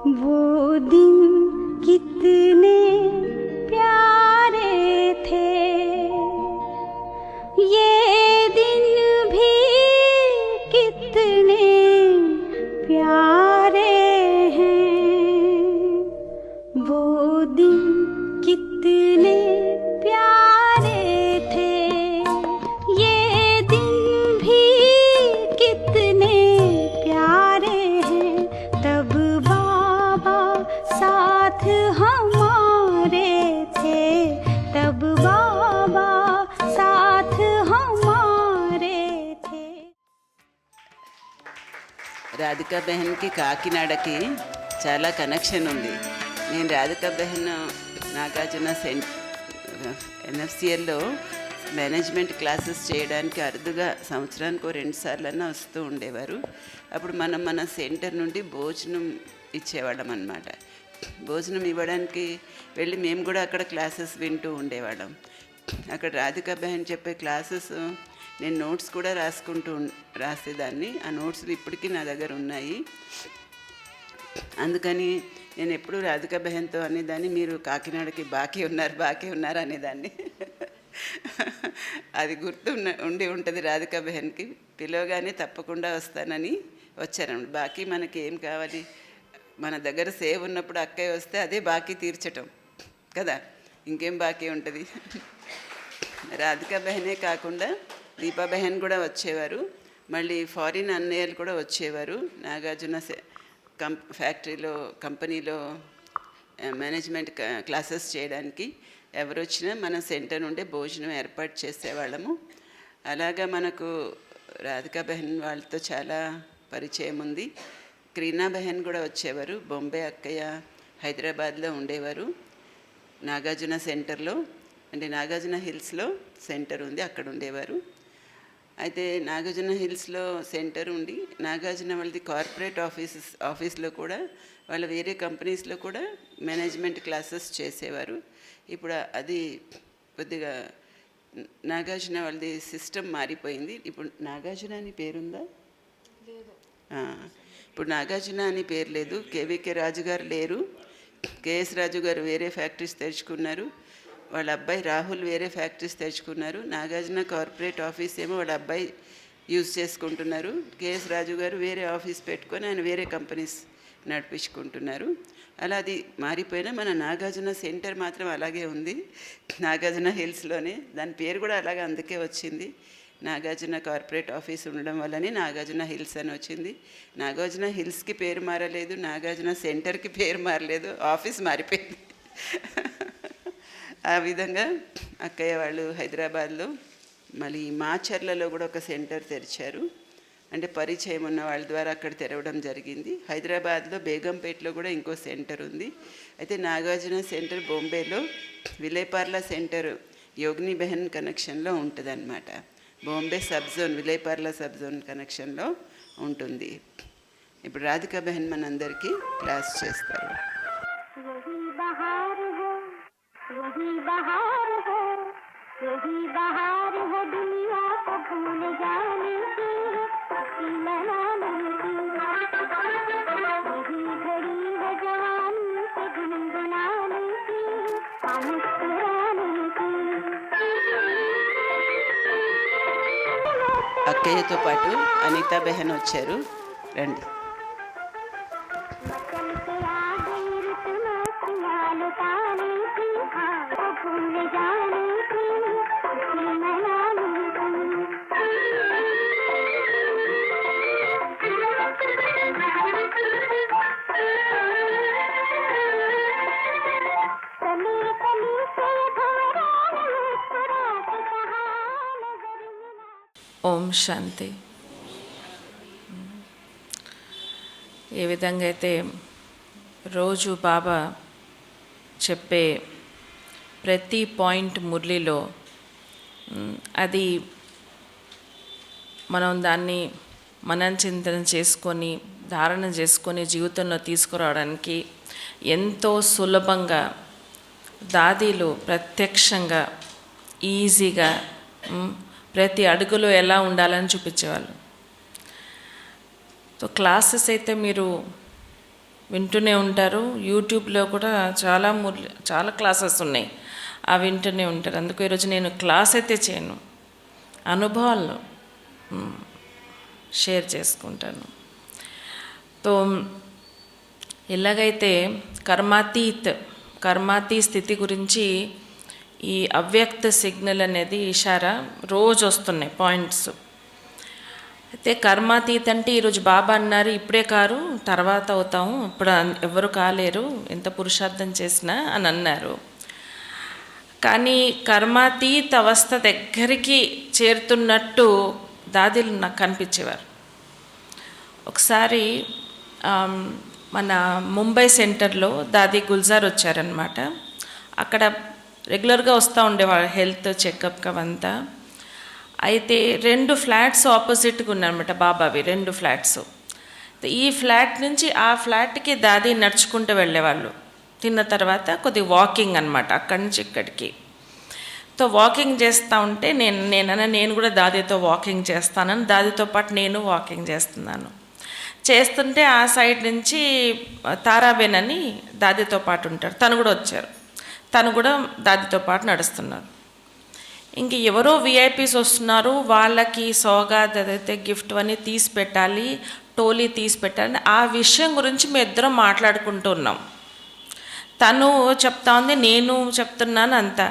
वो दिन कितने प्यारे थे, ये दिन भी कितने प्यारे हैं। वो दिन कितने प्यारे थे, ये दिन भी कितने प्यारे हैं। तब बाबा साथ हमारे थे, तब बाबा साथ हमारे थे। రాధికా బెహన్కి కాకినాడకి చాలా కనెక్షన్ ఉంది. నేను రాధికా బెహన్ నాగార్జున ఎన్ఎఫ్సిఎల్లో మేనేజ్మెంట్ క్లాసెస్ చేయడానికి అరుదుగా సంవత్సరానికి 2 సార్లన్నా వస్తూ ఉండేవారు. అప్పుడు మన సెంటర్ నుండి భోజనం ఇచ్చేవాళ్ళం అన్నమాట. భోజనం ఇవ్వడానికి వెళ్ళి మేము కూడా అక్కడ క్లాసెస్ వింటూ ఉండేవాళ్ళం. అక్కడ రాధికా బెహన్ చెప్పే క్లాసెస్ నేను నోట్స్ కూడా రాసేదాన్ని. ఆ నోట్స్లు ఇప్పటికీ నా దగ్గర ఉన్నాయి. అందుకని నేను ఎప్పుడూ రాధికా బెహన్తో అనేదాన్ని, మీరు కాకినాడకి బాకీ ఉన్నారు అనేదాన్ని. అది ఉండి ఉంటుంది రాధికా బెహన్కి. పిలవగానే తప్పకుండా వస్తానని వచ్చారన్నమాట. బాకీ మనకి ఏం కావాలి, మన దగ్గర సేవ్ ఉన్నప్పుడు అక్కయ్య వస్తే అదే బాకీ తీర్చటం కదా, ఇంకేం బాకీ ఉంటుంది. రాధికా బెహనే కాకుండా దీపా బెహన్ కూడా వచ్చేవారు. మళ్ళీ ఫారిన్ అన్నయ్యలు కూడా వచ్చేవారు. నాగార్జున కంపెనీలో మేనేజ్మెంట్ క్లాసెస్ చేయడానికి ఎవరు వచ్చినా మన సెంటర్ నుండే భోజనం ఏర్పాటు చేసేవాళ్ళము. అలాగా మనకు రాధికా బెహన్ వాళ్ళతో చాలా పరిచయం ఉంది. క్రీనా బెహన్ కూడా వచ్చేవారు. బొంబే అక్కయ్య హైదరాబాద్లో ఉండేవారు. నాగార్జున సెంటర్లో, అంటే నాగార్జున హిల్స్లో సెంటర్ ఉంది, అక్కడ ఉండేవారు. అయితే నాగార్జున హిల్స్లో సెంటర్ ఉండి నాగార్జున వాళ్ళది కార్పొరేట్ ఆఫీస్లో కూడా, వాళ్ళ వేరే కంపెనీస్లో కూడా మేనేజ్మెంట్ క్లాసెస్ చేసేవారు. ఇప్పుడు అది కొద్దిగా నాగార్జున వాళ్ళది సిస్టమ్ మారిపోయింది. ఇప్పుడు నాగార్జున అని పేరుందా? ఇప్పుడు నాగార్జున అని పేరు లేదు. కేవీకే రాజు గారు లేరు. కేఎస్ రాజు గారు వేరే ఫ్యాక్టరీస్ తెరుచుకున్నారు. వాళ్ళ అబ్బాయి రాహుల్ వేరే ఫ్యాక్టరీస్ తెచ్చుకున్నారు. నాగార్జున కార్పొరేట్ ఆఫీస్ ఏమో వాళ్ళ అబ్బాయి యూజ్ చేసుకుంటున్నారు. కేఎస్ రాజు గారు వేరే ఆఫీస్ పెట్టుకొని ఆయన వేరే కంపెనీస్ నడిపించుకుంటున్నారు. అలా అది మారిపోయినా మన నాగార్జున సెంటర్ మాత్రం అలాగే ఉంది, నాగార్జున హిల్స్లోనే. దాని పేరు కూడా అలాగే అందుకే వచ్చింది. నాగార్జున కార్పొరేట్ ఆఫీస్ ఉండడం వల్లనే నాగార్జున హిల్స్ అని వచ్చింది. నాగార్జున హిల్స్కి పేరు మారలేదు, నాగార్జున సెంటర్కి పేరు మారలేదు, ఆఫీస్ మారిపోయింది. ఆ విధంగా అక్కయ్య వాళ్ళు హైదరాబాద్లో, మళ్ళీ మాచర్లలో కూడా ఒక సెంటర్ తెరిచారు. అంటే పరిచయం ఉన్న వాళ్ళ ద్వారా అక్కడ తెరవడం జరిగింది. హైదరాబాద్లో బేగంపేటలో కూడా ఇంకో సెంటర్ ఉంది. అయితే నాగార్జున సెంటర్ బొంబేలో విలేపార్లా సెంటర్ యోగిని బెహన్ కనెక్షన్లో ఉంటుంది అన్నమాట. బాంబే సబ్జోన్, విలేపార్లా సబ్జోన్ కనెక్షన్లో ఉంటుంది. ఇప్పుడు రాధికా బెహన్ మనందరికీ క్లాస్ చేస్తారు. वही बहार है, यही बहार है दुनिया को भूल जाने की, खुशी मनाने की। यही घड़ी है जवानी से गुनगुनाने की, मुस्कुराने की। అక్కయ్యతో పాటు అనితా బెహన్ వచ్చారు, రండి. ఓం శాంతి. ఏ విధంగా అయితే రోజు బాబా చెప్పే ప్రతి పాయింట్ మురళిలో అది మనం దాన్ని మనఃచింతన చేసుకొని ధారణ చేసుకొని జీవితంలో తీసుకురావడానికి ఎంతో సులభంగా దాదీలు ప్రత్యక్షంగా ఈజీగా ప్రతి అడుగులో ఎలా ఉండాలని చూపించేవాళ్ళు. సో క్లాసెస్ అయితే మీరు వింటూనే ఉంటారు. యూట్యూబ్లో కూడా చాలా క్లాసెస్ ఉన్నాయి, అవి వింటూనే ఉంటారు. అందుకు ఈరోజు నేను క్లాస్ అయితే చేయను, అనుభవాలను షేర్ చేసుకుంటాను. తో ఎలాగైతే కర్మాతీ స్థితి గురించి ఈ అవ్యక్త సిగ్నల్ అనేది ఇషారా రోజు వస్తున్నాయి పాయింట్స్. అయితే కర్మాతీత్ అంటే ఈరోజు బాబా అన్నారు ఇప్పుడే కారు తర్వాత అవుతాము, ఇప్పుడు ఎవరు కాలేరు ఎంత పురుషార్థం చేసినా అని అన్నారు. కానీ కర్మాతీత్ అవస్థ దగ్గరికి చేరుతున్నట్టు దాదీలు నాకు కనిపించేవారు. ఒకసారి మన ముంబై సెంటర్లో దాదీ గుల్జార్ వచ్చారనమాట. అక్కడ రెగ్యులర్గా వస్తూ ఉండేవాళ్ళు హెల్త్ చెకప్కి అవంతా. అయితే 2 ఫ్లాట్స్ ఆపోజిట్గా ఉన్నారన్నమాట బాబావి, 2 ఫ్లాట్స్. ఈ ఫ్లాట్ నుంచి ఆ ఫ్లాట్కి దాదీ నడుచుకుంటూ వెళ్ళేవాళ్ళు. తిన్న తర్వాత కొద్దిగా వాకింగ్ అనమాట అక్కడి నుంచి ఇక్కడికి. వాకింగ్ చేస్తూ ఉంటే నేను కూడా దాదీతో వాకింగ్ చేస్తానని దాదీతో పాటు నేను వాకింగ్ చేస్తుంటే ఆ సైడ్ నుంచి తారాబేన్ అని దాదీతో పాటు ఉంటారు, తను కూడా వచ్చారు. తను కూడా దాదీతో పాటు నడుస్తున్నారు. ఇంక ఎవరో విఐపీస్ వస్తున్నారు, వాళ్ళకి సోగాద్ ఏదైతే గిఫ్ట్ అని తీసి పెట్టాలి, టోలీ తీసి పెట్టాలి, ఆ విషయం గురించి మేము ఇద్దరం మాట్లాడుకుంటూ ఉన్నాం. తను చెప్తా ఉంది, నేను చెప్తున్నాను. అంతా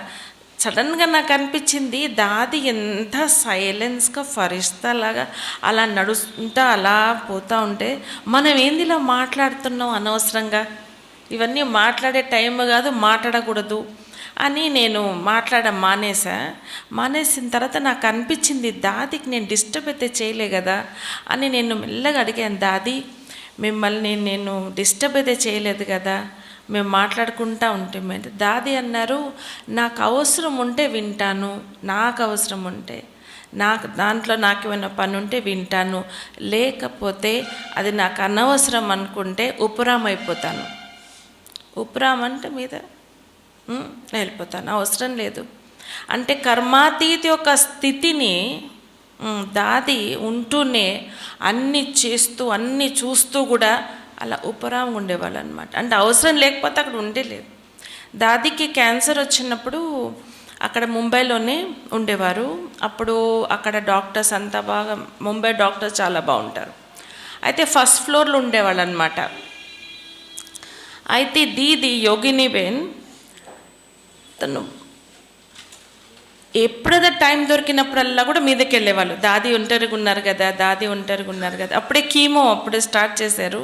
సడన్గా నాకు అనిపించింది దాది ఎంత సైలెన్స్గా ఫరిస్తాలాగా అలా నడుస్తుంటా అలా పోతూ ఉంటే మనం ఏంది ఇలా మాట్లాడుతున్నాం అనవసరంగా, ఇవన్నీ మాట్లాడే టైం కాదు, మాట్లాడకూడదు అని నేను మానేసిన తర్వాత నాకు అనిపించింది దాదికి నేను డిస్టర్బ్ అయితే చేయలే కదా అని నేను మెల్లగా అడిగాను, దాది మిమ్మల్ని నేను డిస్టర్బ్ అయితే చేయలేదు కదా, మేము మాట్లాడుకుంటూ ఉంటే దాది అన్నారు నాకు అవసరం ఉంటే వింటాను, నాకు అవసరం ఉంటే దాంట్లో నాకు ఏమైనా పని ఉంటే వింటాను, లేకపోతే అది నాకు అనవసరం అనుకుంటే ఉపరామ్ అయిపోతాను. ఉపరామ్ అంటే మీద వెళ్ళిపోతాను, అవసరం లేదు అంటే కర్మాతీతి యొక్క స్థితిని దాది ఉంటూనే అన్నీ చేస్తూ అన్నీ చూస్తూ కూడా అలా ఉపరాంగా ఉండేవాళ్ళు అనమాట. అంటే అవసరం లేకపోతే అక్కడ ఉండేలేదు. దాదికి క్యాన్సర్ వచ్చినప్పుడు అక్కడ ముంబైలోనే ఉండేవారు. అప్పుడు అక్కడ డాక్టర్స్ అంతా బాగా, ముంబై డాక్టర్స్ చాలా బాగుంటారు. అయితే ఫస్ట్ ఫ్లోర్లో ఉండేవాళ్ళు అనమాట. అయితే దీది యోగినీబేన్ తను ఎప్పుడైతే టైం దొరికినప్పుడల్లా కూడా మీదకి వెళ్ళేవాళ్ళు. దాది ఒంటరిగా ఉన్నారు కదా, అప్పుడే కీమో అప్పుడే స్టార్ట్ చేశారు.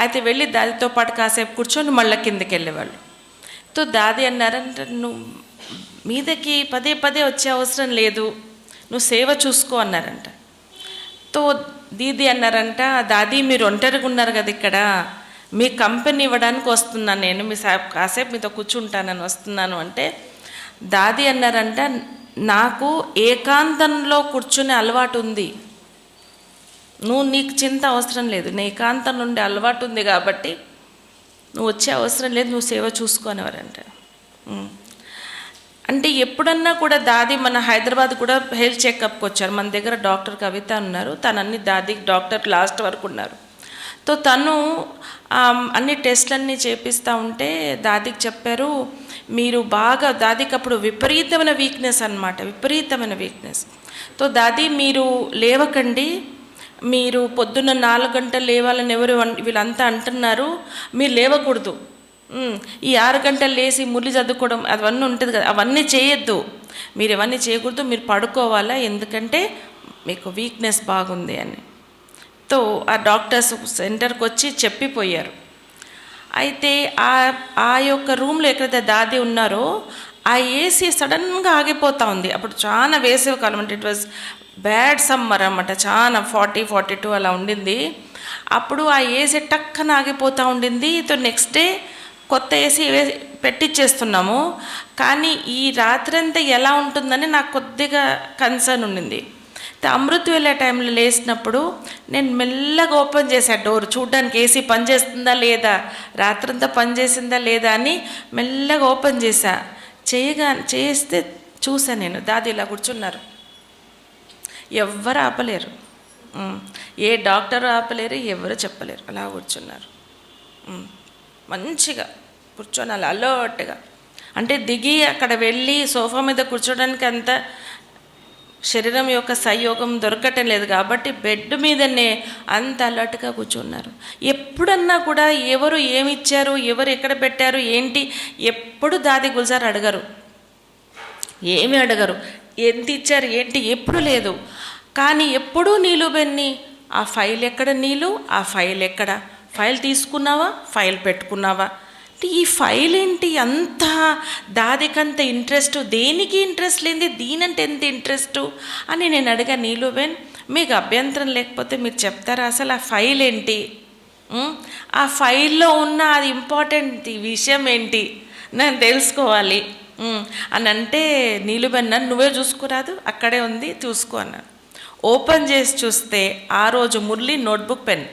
అయితే వెళ్ళి దాదితో పాటు కాసేపు కూర్చొని మళ్ళీ కిందకి వెళ్ళేవాళ్ళు. దాది అన్నారంటే నువ్వు మీదకి పదే వచ్చే అవసరం లేదు, నువ్వు సేవ చూసుకో అన్నారంట. దీది అన్నారంట, దాది మీరు ఒంటరిగా ఉన్నారు కదా ఇక్కడ, మీ కంపెనీ ఇవ్వడానికి వస్తున్నాను నేను, కాసేపు మీతో కూర్చుంటానని వస్తున్నాను అంటే దాది అన్నారంట, నాకు ఏకాంతంలో కూర్చునే అలవాటు ఉంది, నీకు చింత అవసరం లేదు, నీ ఏకాంతం నుండి అలవాటు ఉంది కాబట్టి నువ్వు వచ్చే అవసరం లేదు, నువ్వు సేవ చూసుకునేవారంట. అంటే ఎప్పుడన్నా కూడా దాది మన హైదరాబాద్ కూడా హెల్త్ చెకప్కి వచ్చారు. మన దగ్గర డాక్టర్ కవిత ఉన్నారు, తను అన్ని దాదికి డాక్టర్ లాస్ట్ వరకు ఉన్నారు. తను అన్ని టెస్ట్లన్నీ చేపిస్తూ ఉంటే దాదికి చెప్పారు, మీరు బాగా, దాదికి అప్పుడు విపరీతమైన వీక్నెస్ అనమాట, విపరీతమైన వీక్నెస్. దాది మీరు లేవకండి, మీరు పొద్దున్న 4 గంటలు లేవాలని ఎవరు వీళ్ళంతా అంటున్నారు, మీరు లేవకూడదు, ఈ 6 గంటలు లేచి మురళి చదువుకోవడం అవన్నీ ఉంటుంది కదా, అవన్నీ చేయొద్దు, మీరు ఇవన్నీ చేయకూడదు, మీరు పడుకోవాలా, ఎందుకంటే మీకు వీక్నెస్ బాగుంది అని. ఆ డాక్టర్స్ సెంటర్కి వచ్చి చెప్పిపోయారు. అయితే ఆ యొక్క రూమ్లో ఎక్కడైతే దాది ఉన్నారో ఆ ఏసీ సడన్గా ఆగిపోతూ ఉంది. అప్పుడు చాలా వేసవి కాలం, అంటే ఇట్ వాజ్ బ్యాడ్ సమ్మర్ అన్నమాట, చాలా 40-42 అలా ఉండింది. అప్పుడు ఆ ఏసీ టక్కన ఆగిపోతూ ఉండింది. నెక్స్ట్ డే కొత్త ఏసీ పెట్టించేస్తున్నాము, కానీ ఈ రాత్రంతా ఎలా ఉంటుందని నాకు కొద్దిగా కన్సర్న్ ఉండింది. అమృత్ వెళ్ళే టైంలో లేచినప్పుడు నేను మెల్లగా ఓపెన్ చేశాను డోర్, చూడ్డానికి ఏసీ పనిచేస్తుందా లేదా, రాత్రంతా పనిచేసిందా లేదా అని మెల్లగా ఓపెన్ చేస్తే చూసాను నేను, దాది ఇలా కూర్చున్నారు, ఎవ్వరు ఆపలేరు, ఏ డాక్టర్ ఆపలేరు, ఎవరు చెప్పలేరు, అలా కూర్చున్నారు. మంచిగా కూర్చొని అలా అలర్ట్గా, అంటే దిగి అక్కడ వెళ్ళి సోఫా మీద కూర్చోడానికి అంత శరీరం యొక్క సంయోగం దొరకటం లేదు కాబట్టి బెడ్ మీదనే అంత అలర్ట్గా కూర్చున్నారు. ఎప్పుడన్నా కూడా ఎవరు ఏమి ఇచ్చారు, ఎవరు ఎక్కడ పెట్టారు ఏంటి, ఎప్పుడు దాది గుల్జార్ అడగరు, ఏమి అడగరు, ఎంత ఇచ్చారు ఏంటి, ఎప్పుడు లేదు. కానీ ఎప్పుడూ నీలుబెన్ని ఆ ఫైల్ ఎక్కడ, నీళ్ళు ఆ ఫైల్ ఎక్కడ, ఫైల్ తీసుకున్నావా, ఫైల్ పెట్టుకున్నావా, ఈ ఫైల్ ఏంటి అంత దాదికంత ఇంట్రెస్ట్, దేనికి ఇంట్రెస్ట్ లేనిది దీనంటే ఎంత ఇంట్రెస్టు అని నేను అడిగా. నీలుబెన్, మీకు అభ్యంతరం లేకపోతే మీరు చెప్తారా అసలు ఆ ఫైల్ ఏంటి, ఆ ఫైల్లో ఉన్న అది ఇంపార్టెంట్ విషయం ఏంటి నేను తెలుసుకోవాలి అని అంటే, నీలుబెన్ నువ్వే చూసుకోరాదు, అక్కడే ఉంది చూసుకో అన్నాను. ఓపెన్ చేసి చూస్తే ఆ రోజు మురళి నోట్బుక్ పెన్,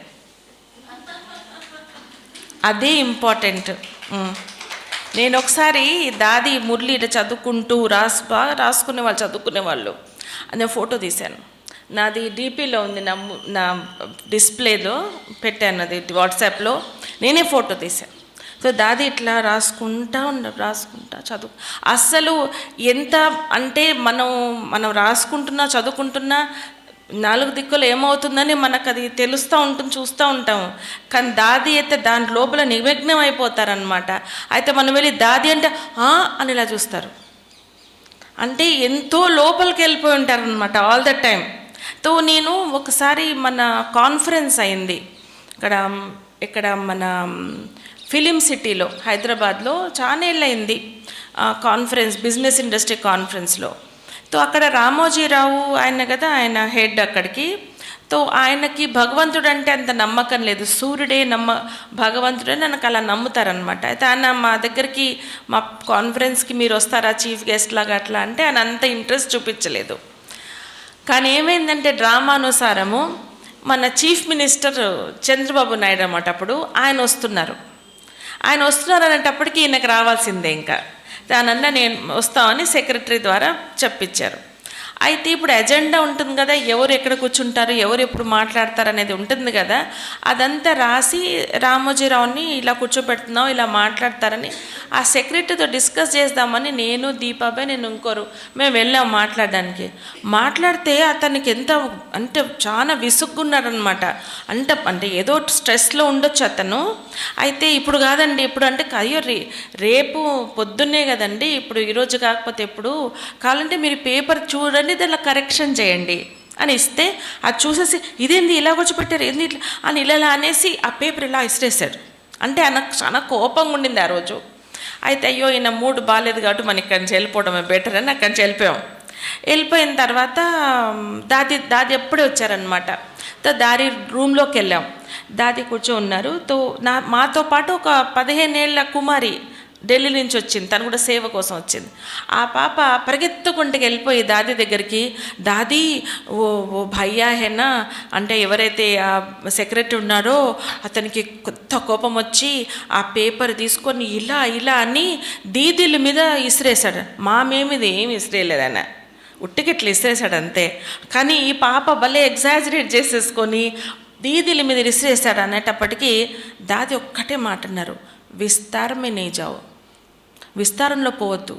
అదే ఇంపార్టెంట్. నేను ఒకసారి దాది మురళి ఇట్లా చదువుకుంటూ బాగా రాసుకునే వాళ్ళు, చదువుకునేవాళ్ళు, నేను ఫోటో తీశాను. నాది డీపీలో ఉంది, నా డిస్ప్లేలో పెట్టాను, అది వాట్సాప్లో నేనే ఫోటో తీశాను. సో దాది ఇట్లా రాసుకుంటా చదువు. అస్సలు ఎంత అంటే మనం రాసుకుంటున్నా చదువుకుంటున్నా నాలుగు దిక్కులు ఏమవుతుందని మనకు అది తెలుస్తూ ఉంటుంది, చూస్తూ ఉంటాము. కానీ దాది అయితే దాని లోపల నిమగ్నం అయిపోతారనమాట. అయితే మనం వెళ్ళి దాది అంటే అని ఇలా చూస్తారు, అంటే ఎంతో లోపలికి వెళ్ళిపోయి ఉంటారనమాట ఆల్ ద టైం. తో నేను ఒకసారి మన కాన్ఫరెన్స్ అయింది ఇక్కడ మన ఫిలిం సిటీలో హైదరాబాద్లో, చాలా ఏళ్ళయింది కాన్ఫరెన్స్, బిజినెస్ ఇండస్ట్రీ కాన్ఫరెన్స్లో. తో అక్కడ రామోజీరావు ఆయన కదా, ఆయన హెడ్ అక్కడికి. తో ఆయనకి భగవంతుడు అంటే అంత నమ్మకం లేదు, సూర్యుడే భగవంతుడే నాకు అలా నమ్ముతారనమాట. అయితే ఆయన మా దగ్గరికి మా కాన్ఫరెన్స్కి మీరు వస్తారా చీఫ్ గెస్ట్ లాగా అట్లా అంటే ఆయన అంత ఇంట్రెస్ట్ చూపించలేదు. కానీ ఏమైందంటే డ్రామానుసారము మన చీఫ్ మినిస్టర్ చంద్రబాబు నాయుడు అన్నమాట అప్పుడు ఆయన వస్తున్నారు అనేటప్పటికీ ఈయనకు రావాల్సిందే. ఇంకా దానన్నా నేను వస్తామని సెక్రటరీ ద్వారా చెప్పించారు. అయితే ఇప్పుడు ఎజెండా ఉంటుంది కదా, ఎవరు ఎక్కడ కూర్చుంటారు, ఎవరు ఎప్పుడు మాట్లాడతారు అనేది ఉంటుంది కదా, అదంతా రాసి రామోజీరావుని ఇలా కూర్చోబెడుతున్నాం, ఇలా మాట్లాడతారని ఆ సెక్రటరీతో డిస్కస్ చేద్దామని నేను, దీపాబాయ్, నేను ఇంకోరు మేము వెళ్ళాం మాట్లాడడానికి. మాట్లాడితే అతనికి ఎంత అంటే చాలా విసుగ్గున్నారనమాట. అంటే ఏదో స్ట్రెస్లో ఉండొచ్చు అతను. అయితే ఇప్పుడు కాదండి, ఇప్పుడు అంటే అయ్యో రేపు పొద్దున్నే కదండి, ఇప్పుడు ఈరోజు కాకపోతే ఎప్పుడు కావాలంటే మీరు పేపర్ చూడండి, దానిలో కరెక్షన్ చేయండి అని ఇస్తే అది చూసేసి ఇదేంది ఇలా కూర్చోపెట్టారు ఏంది ఇట్లా అని ఇలా అనేసి ఆ పేపర్ ఇలా ఇసిరేసాడు. అంటే ఆయనకు చాలా కోపంగా ఉండింది ఆ రోజు. అయితే అయ్యో ఈయన మూడు బాగాలేదు కాబట్టి మనం ఇక్కడి నుంచి వెళ్ళిపోవడమే బెటర్ అని అక్కడి నుంచి వెళ్ళిపోయిన తర్వాత దాది ఎప్పుడే వచ్చారనమాట. దారి రూమ్లోకి వెళ్ళాం, దాది కూర్చో ఉన్నారు. మాతో పాటు ఒక 15 ఏళ్ల కుమారి ఢిల్లీ నుంచి వచ్చింది, తను కూడా సేవ కోసం వచ్చింది. ఆ పాప పరిగెత్తుకుంటూ వెళ్ళిపోయి దాది దగ్గరికి, దాది ఓ భయ్యా హేనా అంటే ఎవరైతే ఆ సెక్రటరీ ఉన్నారో అతనికి కొత్త కోపం వచ్చి ఆ పేపర్ తీసుకొని ఇలా అని దీదీల మీద ఇసిరేశాడు. మీద ఏమి ఇసిరేయలేదన్న, ఉట్టికిట్లు ఇసిరేశాడు అంతే. కానీ ఈ పాప భలే ఎగ్జాజరేట్ చేసేసుకొని దీదీల మీద ఇసిరేశాడు. అనేటప్పటికీ దాది ఒక్కటే మాట అన్నారు, విస్తారమే నేజావు, విస్తారంలో పోవద్దు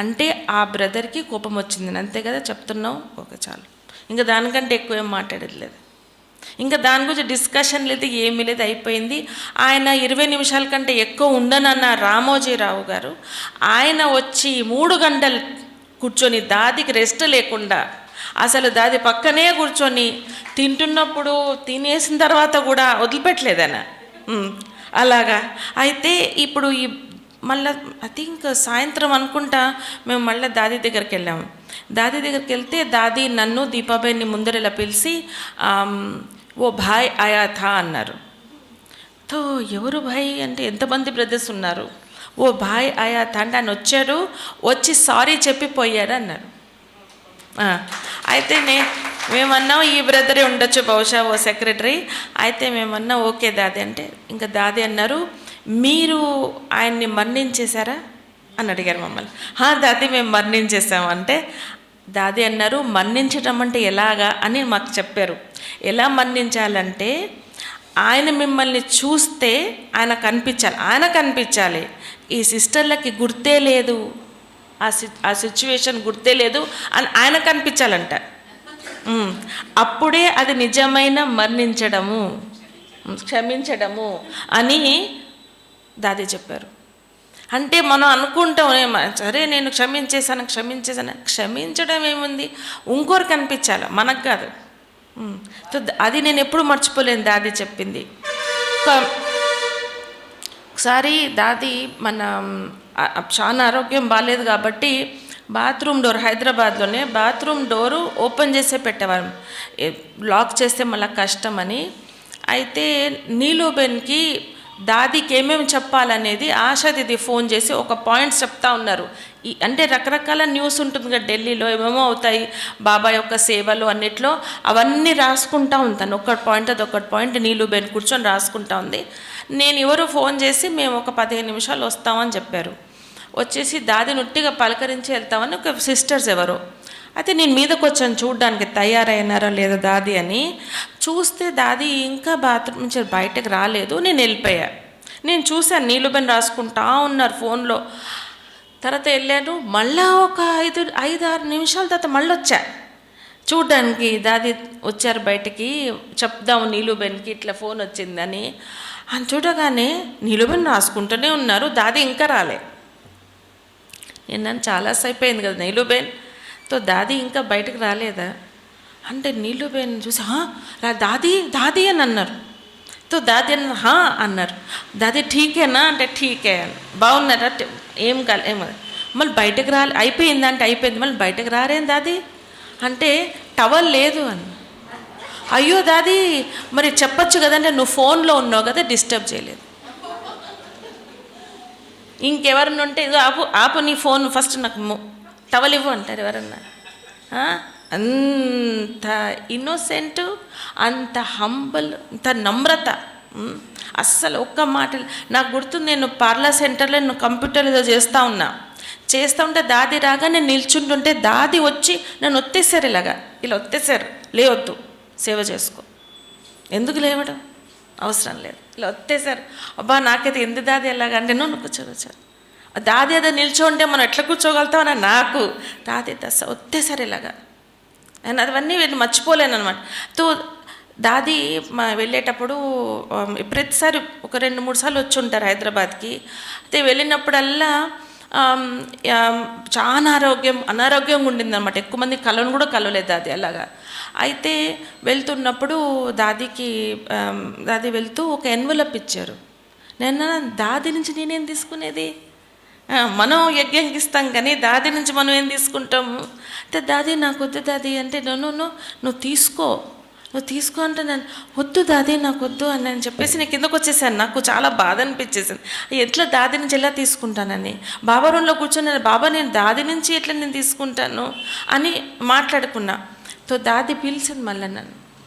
అంటే. ఆ బ్రదర్కి కోపం వచ్చింది, అంతే కదా చెప్తున్నావు, ఓకే చాలు, ఇంకా దానికంటే ఎక్కువ ఏం మాట్లాడేది లేదు, ఇంకా దాని గురించి డిస్కషన్ లేదు, ఏమీ లేదు, అయిపోయింది. ఆయన 20 నిమిషాల కంటే ఎక్కువ ఉండనన్న రామోజీరావు గారు ఆయన వచ్చి 3 గంటలు కూర్చొని దాదికి రెస్ట్ లేకుండా, అసలు దాది పక్కనే కూర్చొని తింటున్నప్పుడు తినేసిన తర్వాత కూడా వదిలిపెట్టలేదన్న అలాగా. అయితే ఇప్పుడు మళ్ళీ ఐ థింక్ సాయంత్రం అనుకుంటా మేము మళ్ళీ దాది దగ్గరికి వెళ్ళాము. దాది దగ్గరికి వెళ్తే దాది నన్ను, దీపాబాయిని ముందర ఇలా పిలిచి ఓ భాయ్ ఆయా థా అన్నారు. తో ఎవరు భాయ్ అంటే ఎంతమంది బ్రదర్స్ ఉన్నారు, ఓ భాయ్ ఆయా థా అంటే ఆయన వచ్చాడు, వచ్చి సారీ చెప్పిపోయాడు అన్నారు. అయితే మేమన్నాం ఈ బ్రదరే ఉండొచ్చు బహుశా ఓ సెక్రటరీ. అయితే మేమన్నా ఓకే దాది అంటే, ఇంకా దాది అన్నారు మీరు ఆయన్ని మరణించేశారా అని అడిగారు మమ్మల్ని. దాది మేము మరణించేసాము అంటే, దాది అన్నారు మరణించడం అంటే ఎలాగా అని మాకు చెప్పారు. ఎలా మరణించాలంటే ఆయన మిమ్మల్ని చూస్తే ఆయన కనిపించాలి. ఈ సిస్టర్లకి గుర్తే లేదు, ఆ సిచ్యువేషన్ గుర్తే లేదు అని ఆయన కనిపించాలంట. అప్పుడే అది నిజమైన మరణించడము, క్షమించడము అని దాది చెప్పారు. అంటే మనం అనుకుంటాం, సరే నేను క్షమించేశాను. క్షమించడం ఏముంది, ఇంకోరు కనిపించాలి, మనకు కాదు. అది నేను ఎప్పుడు మర్చిపోలేను దాది చెప్పింది. ఒకసారి దాది చాలా ఆరోగ్యం బాగాలేదు కాబట్టి బాత్రూమ్ డోర్, హైదరాబాద్లోనే బాత్రూమ్ డోరు ఓపెన్ చేసే పెట్టేవారు, లాక్ చేస్తే మళ్ళీ కష్టమని. అయితే నీలుబెన్కి దాదికి ఏమేమి చెప్పాలనేది ఆశా దీది ఫోన్ చేసి ఒక పాయింట్స్ చెప్తా ఉన్నారు. అంటే రకరకాల న్యూస్ ఉంటుంది కదా ఢిల్లీలో, ఏమేమో అవుతాయి బాబా యొక్క సేవలు అన్నిట్లో, అవన్నీ రాసుకుంటా ఉంటాను. ఒకటి పాయింట్ నీలుబెన్ కూర్చొని రాసుకుంటా ఉంది. నేను ఎవరు ఫోన్ చేసి మేము ఒక 15 నిమిషాలు వస్తామని చెప్పారు. వచ్చేసి దాది నుట్టిగా పలకరించి వెళ్తామని ఒక సిస్టర్స్ ఎవరో. అయితే నేను మీదకి వచ్చాను చూడడానికి తయారైనారా లేదా దాది అని. చూస్తే దాది ఇంకా బాత్రూమ్ నుంచి బయటకు రాలేదు. నేను వెళ్ళిపోయా. నేను చూశాను నీలుబెన్ రాసుకుంటా ఉన్నారు ఫోన్లో. తర్వాత వెళ్ళాను, మళ్ళా ఒక 5-6 నిమిషాల తర్వాత మళ్ళీ వచ్చా చూడ్డానికి. దాది వచ్చారు బయటికి, చెప్దాము నీలుబెన్కి ఇట్లా ఫోన్ వచ్చిందని. అని చూడగానే నీలుబెన్ రాసుకుంటూనే ఉన్నారు, దాది ఇంకా రాలే. నన్ను చాలాసేపు అయింది కదా నీలుబెన్తో, దాది ఇంకా బయటకు రాలేదా అంటే నీలుబెన్ చూసి దాది అని అన్నారు. దాది అన్నారు. దాది ఠీకేనా అంటే ఠీకే అని. బాగున్నారా, ఏం మళ్ళీ బయటకు అయిపోయింది అంటే అయిపోయింది, మళ్ళీ బయటకు రారేం దాది అంటే టవల్ లేదు అని. అయ్యో దాది మరి చెప్పచ్చు కదంటే నువ్వు ఫోన్లో ఉన్నావు కదా, డిస్టర్బ్ చేయలేదు. ఇంకెవరన్నా ఉంటే ఆపు నీ ఫోన్, ఫస్ట్ నాకు టవల్ ఇవ్వు అంటారు ఎవరన్నా. అంత ఇన్నోసెంట్, అంత హంబల్, అంత నమ్రత. అస్సలు ఒక్క మాట నాకు గుర్తుంది. నేను పార్లర్ సెంటర్లో నేను కంప్యూటర్ ఏదో చేస్తూ ఉంటే దాది రాగా నేను నిల్చుంటుంటే దాది వచ్చి నన్ను ఒత్తేసారు, ఇలా ఒత్తేసారు, లేవద్దు సేవ చేసుకో, ఎందుకు లేవడం అవసరం లేదు, ఇలా ఒత్తేసారు. అబ్బా నాకైతే ఎందుకు దాది ఎలాగంటే నువ్వు కూర్చోవచ్చారు. దాది ఏదో నిల్చోంటే మనం ఎట్లా కూర్చోగలుగుతామని నాకు దాది ఒత్తేసారు ఇలాగా. నేను అవన్నీ మర్చిపోలేను అనమాట. దాది వెళ్ళేటప్పుడు ప్రతిసారి ఒక 2-3 సార్లు వచ్చి ఉంటారు హైదరాబాద్కి. అయితే వెళ్ళినప్పుడల్లా చాలా అనారోగ్యంగా ఉండిందనమాట. ఎక్కువ మంది కలవను కూడా కలవలేదు దాది అలాగా. అయితే వెళ్తున్నప్పుడు దాది వెళ్తూ ఒక ఎన్వలప్ ఇచ్చారు. నేను దాది నుంచి నేనేం తీసుకునేది, మనం యజ్ఞంకి ఇస్తాం కానీ దాది నుంచి మనం ఏం తీసుకుంటాము. అంటే దాది నాకు వద్దు దాది అంటే నువ్వు తీసుకో అంటే నేను వద్దు దాది నాకు వద్దు అని నేను చెప్పేసి నేను కిందకు వచ్చేసాను. నాకు చాలా బాధ అనిపించేసింది, ఎట్లా దాది నుంచి ఎలా తీసుకుంటానని. బాబా రూమ్లో కూర్చొని బాబా నేను దాది నుంచి ఎట్లా నేను తీసుకుంటాను అని మాట్లాడుకున్నా. దాది పిలిచింది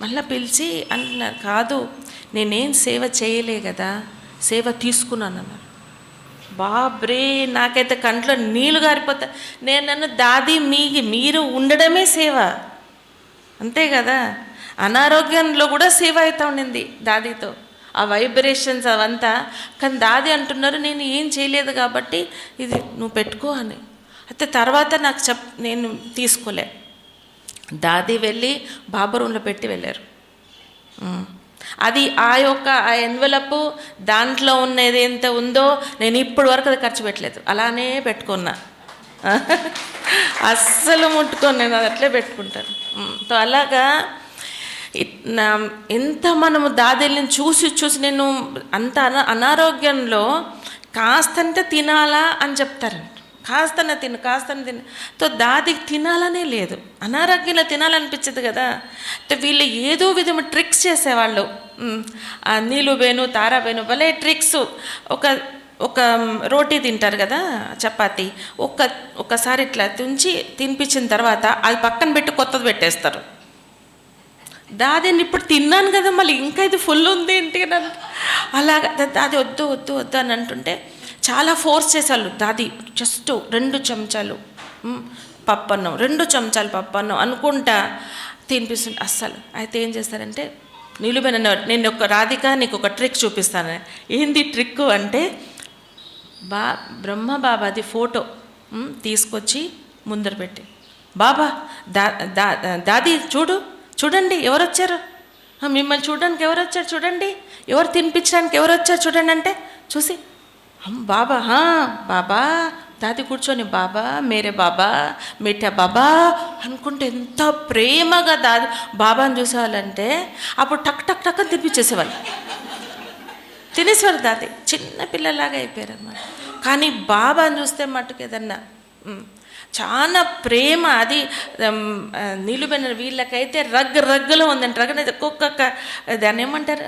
మళ్ళీ పిలిచి అంటున్నారు, కాదు నేనేం సేవ చేయలే కదా, సేవ తీసుకున్నాను అన్నారు. బాబ్రే నాకైతే కంట్లో నీళ్ళు గారిపోతా. నన్ను దాది మీరు ఉండడమే సేవ, అంతే కదా. అనారోగ్యంలో కూడా సేవ అవుతూ ఉండింది దాదితో, ఆ వైబ్రేషన్స్ అవంతా. కానీ దాది అంటున్నారు నేను ఏం చేయలేదు కాబట్టి ఇది నువ్వు పెట్టుకో అని. అయితే తర్వాత నాకు నేను తీసుకోలే. దాది వెళ్ళి బాబా రూమ్లో పెట్టి వెళ్ళారు. అది ఆ ఎన్వలప్ దాంట్లో ఉన్నది ఎంత ఉందో నేను ఇప్పటి వరకు అది ఖర్చు పెట్టలేదు, అలానే పెట్టుకున్నా. అస్సలు ముట్టుకొని నేను అది అట్లే పెట్టుకుంటాను. అలాగా ఎంత మనము దాదిని చూసి నేను అంత అనారోగ్యంలో కాస్తంటే తినాలా అని చెప్తారంట. కాస్తన తిను దాదికి తినాలనే లేదు, అనారోగ్యంలో తినాలనిపించదు కదా. వీళ్ళు ఏదో విధమైన ట్రిక్స్ చేసేవాళ్ళు. నీలుబేను తారాబేను భలే ట్రిక్స్. ఒక రోటీ తింటారు కదా, చపాతీ, ఒకసారి ఇట్లా తినిపించిన తర్వాత అది పక్కన పెట్టి కొత్తది పెట్టేస్తారు. దాదిని ఇప్పుడు తిన్నాను కదా మళ్ళీ ఇంకా ఇది ఫుల్ ఉంది ఏంటి అని అలాగా. దాది వద్దు అని అంటుంటే చాలా ఫోర్స్ చేశారు. దాది జస్ట్ 2 చెంచాలు పప్పన్నం, 2 చెంచాలు పప్పన్నం అనుకుంటా తినిపిస్తుంది అస్సలు. అయితే ఏం చేస్తారంటే నీలుబెన్ అన్నవారు, నేను ఒక రాధిక నీకు ఒక ట్రిక్ చూపిస్తాను. ఏంది ట్రిక్ అంటే, బ్రహ్మ బాబాది ఫోటో తీసుకొచ్చి ముందర పెట్టి, బాబా దాది చూడండి ఎవరు వచ్చారు, మిమ్మల్ని చూడడానికి ఎవరు వచ్చారు చూడండి, ఎవరు తినిపించడానికి ఎవరు వచ్చారు చూడండి అంటే చూసి బాబా బాబా దాది కూర్చొని బాబా మేరే బాబా మీఠా బాబా అనుకుంటే ఎంత ప్రేమగా దాది బాబాని చూసేవాళ్ళంటే అప్పుడు టక్ టక్ టక్ అని తినిపించేసేవాళ్ళు, తినేసేవారు. దాది చిన్న పిల్లలాగా అయిపోయారు అన్నమాట. కానీ బాబాని చూస్తే మట్టుకు ఏదన్నా చాలా ప్రేమ. అది నీలుబెన్న వీళ్ళకైతే రగ్గులో ఉందండి. రగ్గ ఒక్కొక్క దాన్ని ఏమంటారు,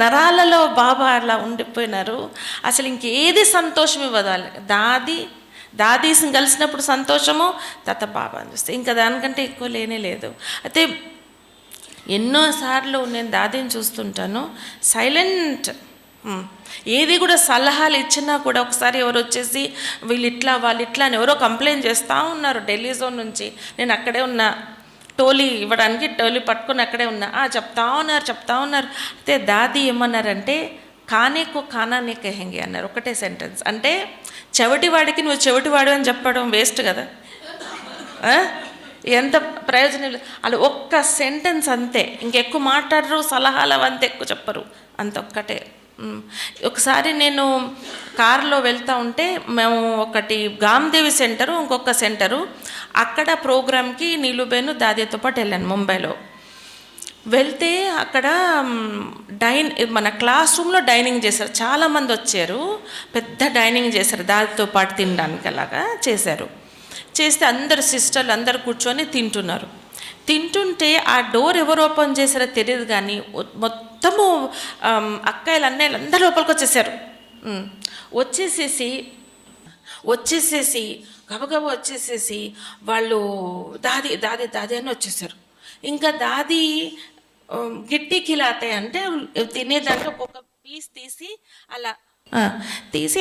నరాలలో బాబా అలా ఉండిపోయినారు. అసలు ఇంకేది సంతోషం ఇవ్వదు వాళ్ళకి. దాదీస్ని కలిసినప్పుడు సంతోషము, తర్వాత బాబాని చూస్తే ఇంకా దానికంటే ఎక్కువ లేనే లేదు. అయితే ఎన్నోసార్లు నేను దాదీని చూస్తుంటాను, సైలెంట్. ఏది కూడా సలహాలు ఇచ్చినా కూడా ఒకసారి ఎవరు వచ్చేసి వీళ్ళు ఇట్లా వాళ్ళు ఇట్లా అని ఎవరో కంప్లైంట్ చేస్తూ ఉన్నారు ఢిల్లీ జోన్ నుంచి. నేను అక్కడే ఉన్నా, టోలీ ఇవ్వడానికి టోలీ పట్టుకొని అక్కడే ఉన్నా. చెప్తా ఉన్నారు. అయితే దాది ఏమన్నారంటే, కానేకో కానానే కహెంగే అన్నారు. ఒకటే సెంటెన్స్. అంటే చెవిటివాడికి నువ్వు చెవిటివాడు అని చెప్పడం వేస్ట్ కదా, ఎంత ప్రయోజనం లేదు. అలా ఒక్క సెంటెన్స్ అంతే, ఇంకెక్కువ మాట్లాడరు, సలహాలు అవంతా ఎక్కువ చెప్పరు, అంత ఒక్కటే. ఒకసారి నేను కారులో వెళ్తూ ఉంటే, మేము ఒకటి గామ్దేవి సెంటరు, ఇంకొక సెంటరు, అక్కడ ప్రోగ్రామ్కి నీలుబెన్ దాదీతో పాటు వెళ్ళాను ముంబైలో. వెళ్తే అక్కడ మన క్లాస్ రూమ్లో డైనింగ్ చేశారు. చాలామంది వచ్చారు, పెద్ద డైనింగ్ చేశారు దాదితో పాటు తినడానికి. అలాగా చేస్తే అందరు సిస్టర్లు అందరు కూర్చొని తింటుంటే ఆ డోర్ ఎవరు ఓపెన్ చేశారో తెలియదు కానీ మొత్తము అక్కయ్యలు అన్నయ్యలు అందరు లోపలికి వచ్చేసారు. వచ్చేసేసి గబగబా వచ్చేసేసి వాళ్ళు దాది అని వచ్చేసారు. ఇంకా దాది గిట్టి కిలాతే అంటే తినేదాంట్లో ఒక్కొక్క పీస్ తీసి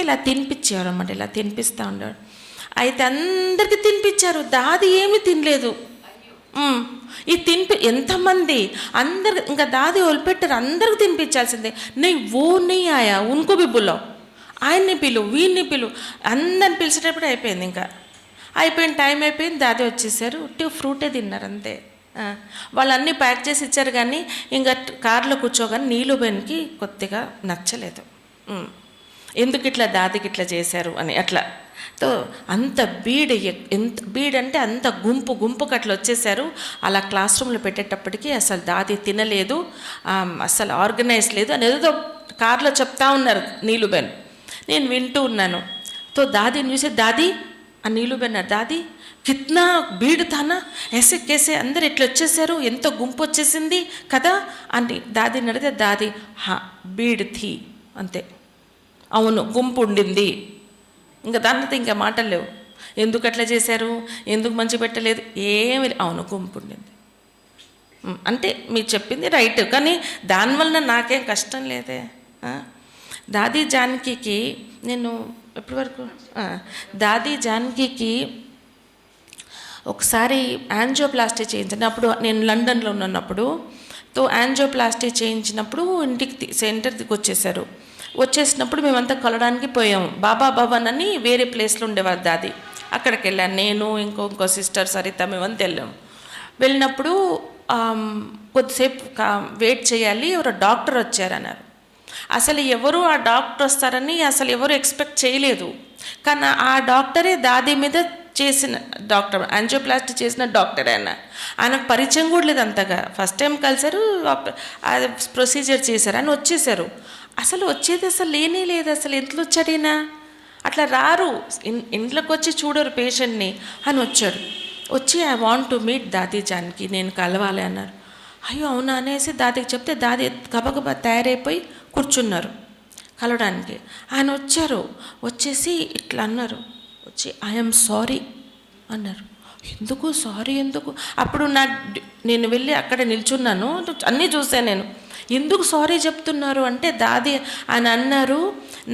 ఇలా తినిపించారు అన్నమాట. ఇలా తినిపిస్తూ ఉండేవాడు. అయితే అందరికీ తినిపించారు, దాది ఏమీ తినలేదు. ఎంతమంది అందరు ఇంకా దాది వదిలిపెట్టారు, అందరికి తినిపించాల్సిందే. నీ ఆయా ఉన్కో బి బులావ్, ఆయన్ని వీడిని అందరిని పిలిచేటప్పుడు అయిపోయింది. ఇంకా అయిపోయిన టైం అయిపోయింది, దాది వచ్చేసారు. ఫ్రూటే తిన్నారు అంతే. వాళ్ళు అన్నీ ప్యాక్ చేసి ఇచ్చారు కానీ ఇంకా కారులో కూర్చోగానే నీలుబెన్కి కొద్దిగా నచ్చలేదు. ఎందుకు ఇట్లా దాదికి ఇట్లా చేశారు అని. అట్లా అంత బీడ్ అంటే అంత గుంపుకి అట్లా వచ్చేసారు. అలా క్లాస్ రూమ్లో పెట్టేటప్పటికి అసలు దాది తినలేదు, అసలు ఆర్గనైజ్ లేదు అని ఏదో కార్లో చెప్తా ఉన్నారు నీలుబెన్. నేను వింటూ ఉన్నాను. దాదీని చూసి దాది ఆ నీలుబెన్ దాది కిత్నా బీడ్ తానా ఎసే కేసే అందరు ఇట్లా వచ్చేసారు, ఎంతో గుంపు వచ్చేసింది కదా అని దాదిని అడిగితే దాది బీడ్ థీ అంతే, అవును గుంపు ఉండింది. ఇంకా దానితో ఇంకా మాటలు లేవు. ఎందుకు అట్లా చేశారు, ఎందుకు మంచి పెట్టలేదు, ఏమి అవును గుంపు ఉండింది అంటే మీరు చెప్పింది రైట్, కానీ దానివల్ల నాకేం కష్టం లేదే. దాది జానకికి నేను ఎప్పటి వరకు దాది జానకికి ఒకసారి యాంజియోప్లాస్టీ చేయించినప్పుడు, నేను లండన్లో ఉన్నప్పుడు యాంజియోప్లాస్టీ చేయించినప్పుడు ఇంటికి సెంటర్కి వచ్చేసినప్పుడు మేమంతా కలవడానికి పోయాము. బాబా భవన్ అని వేరే ప్లేస్లో ఉండేవారు దాది, అక్కడికి వెళ్ళాను నేను ఇంకో సిస్టర్ సరిత, మేమంతా వెళ్ళినప్పుడు కొద్దిసేపు వెయిట్ చేయాలి, ఎవరో డాక్టర్ వచ్చారన్నారు. అసలు ఎవరు ఆ డాక్టర్ వస్తారని అసలు ఎవరు ఎక్స్పెక్ట్ చేయలేదు. కానీ ఆ డాక్టరే దాది మీద చేసిన డాక్టర్, యాంజియోప్లాస్టీ చేసిన డాక్టర్ ఆయనకు పరిచయం కూడా లేదు అంతగా. ఫస్ట్ టైం కలిసారు, ప్రొసీజర్ చేశారు, ఆయన వచ్చేసారు. అసలు వచ్చేది అసలు లేనే లేదు. అసలు ఎంతలో వచ్చాడైనా అట్లా రారు, ఇంట్లోకి వచ్చి చూడరు పేషెంట్ని అని వచ్చి ఐ వాంట్ టు మీట్ దాది జానకి, నేను కలవాలి అన్నారు. అయ్యో అవునా అనేసి దాదికి చెప్తే దాది గబగబా తయారైపోయి కూర్చున్నారు కలవడానికి. ఆయన వచ్చేసి ఇట్లా అన్నారు, వచ్చి ఐఎమ్ సారీ అన్నారు. ఎందుకు సారీ ఎందుకు? అప్పుడు నేను వెళ్ళి అక్కడ నిల్చున్నాను, అన్నీ చూశాను నేను. ఎందుకు సారీ చెప్తున్నారు అంటే దాది అని అన్నారు,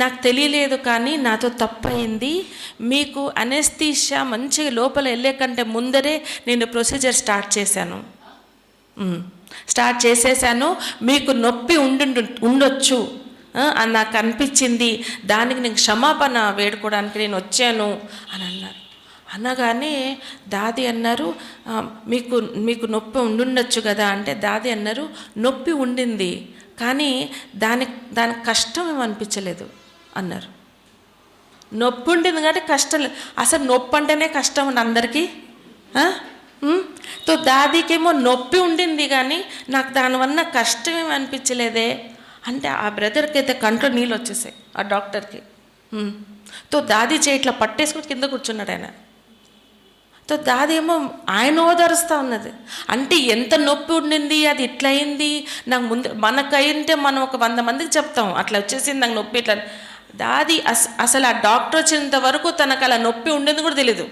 నాకు తెలియలేదు కానీ నాతో తప్పయింది, మీకు అనెస్థీషియా మంచిగా లోపల వెళ్ళే కంటే ముందరే నేను ప్రొసీజర్ స్టార్ట్ చేశాను. స్టార్ట్ చేసేసాను, మీకు నొప్పి ఉండొచ్చు అని నాకు అనిపించింది, దానికి నేను క్షమాపణ వేడుకోవడానికి నేను వచ్చాను అని అన్నారు. అనగానే దాది అన్నారు, మీకు నొప్పి ఉండుండొచ్చు కదా అంటే దాది అన్నారు, నొప్పి ఉండింది కానీ దానికి కష్టం ఏమనిపించలేదు అన్నారు. నొప్పి ఉండింది కానీ కష్టం లేదు. అసలు నొప్పి అంటేనే కష్టం ఉంది అందరికీ. తో దాదికేమో నొప్పి ఉండింది కానీ నాకు దానివల్ల కష్టం ఏమి అనిపించలేదే అంటే ఆ బ్రదర్కి అయితే కంట్లో నీళ్ళు వచ్చేసాయి ఆ డాక్టర్కి. తో దాది ఇట్లా పట్టేసుకుని కింద కూర్చున్నాడు ఆయన. తో దాది ఏమో ఆయన ఓదారుస్తూ ఉన్నది. అంటే ఎంత నొప్పి ఉండింది, అది ఇట్లా అయింది నాకు ముందు, మనకైంటే మనం ఒక 100 మందికి చెప్తాం అట్లా వచ్చేసింది నాకు నొప్పి ఇట్లా. దాది అసలు ఆ డాక్టర్ వచ్చేంత వరకు తనకు అలా నొప్పి ఉండేది కూడా తెలీదు.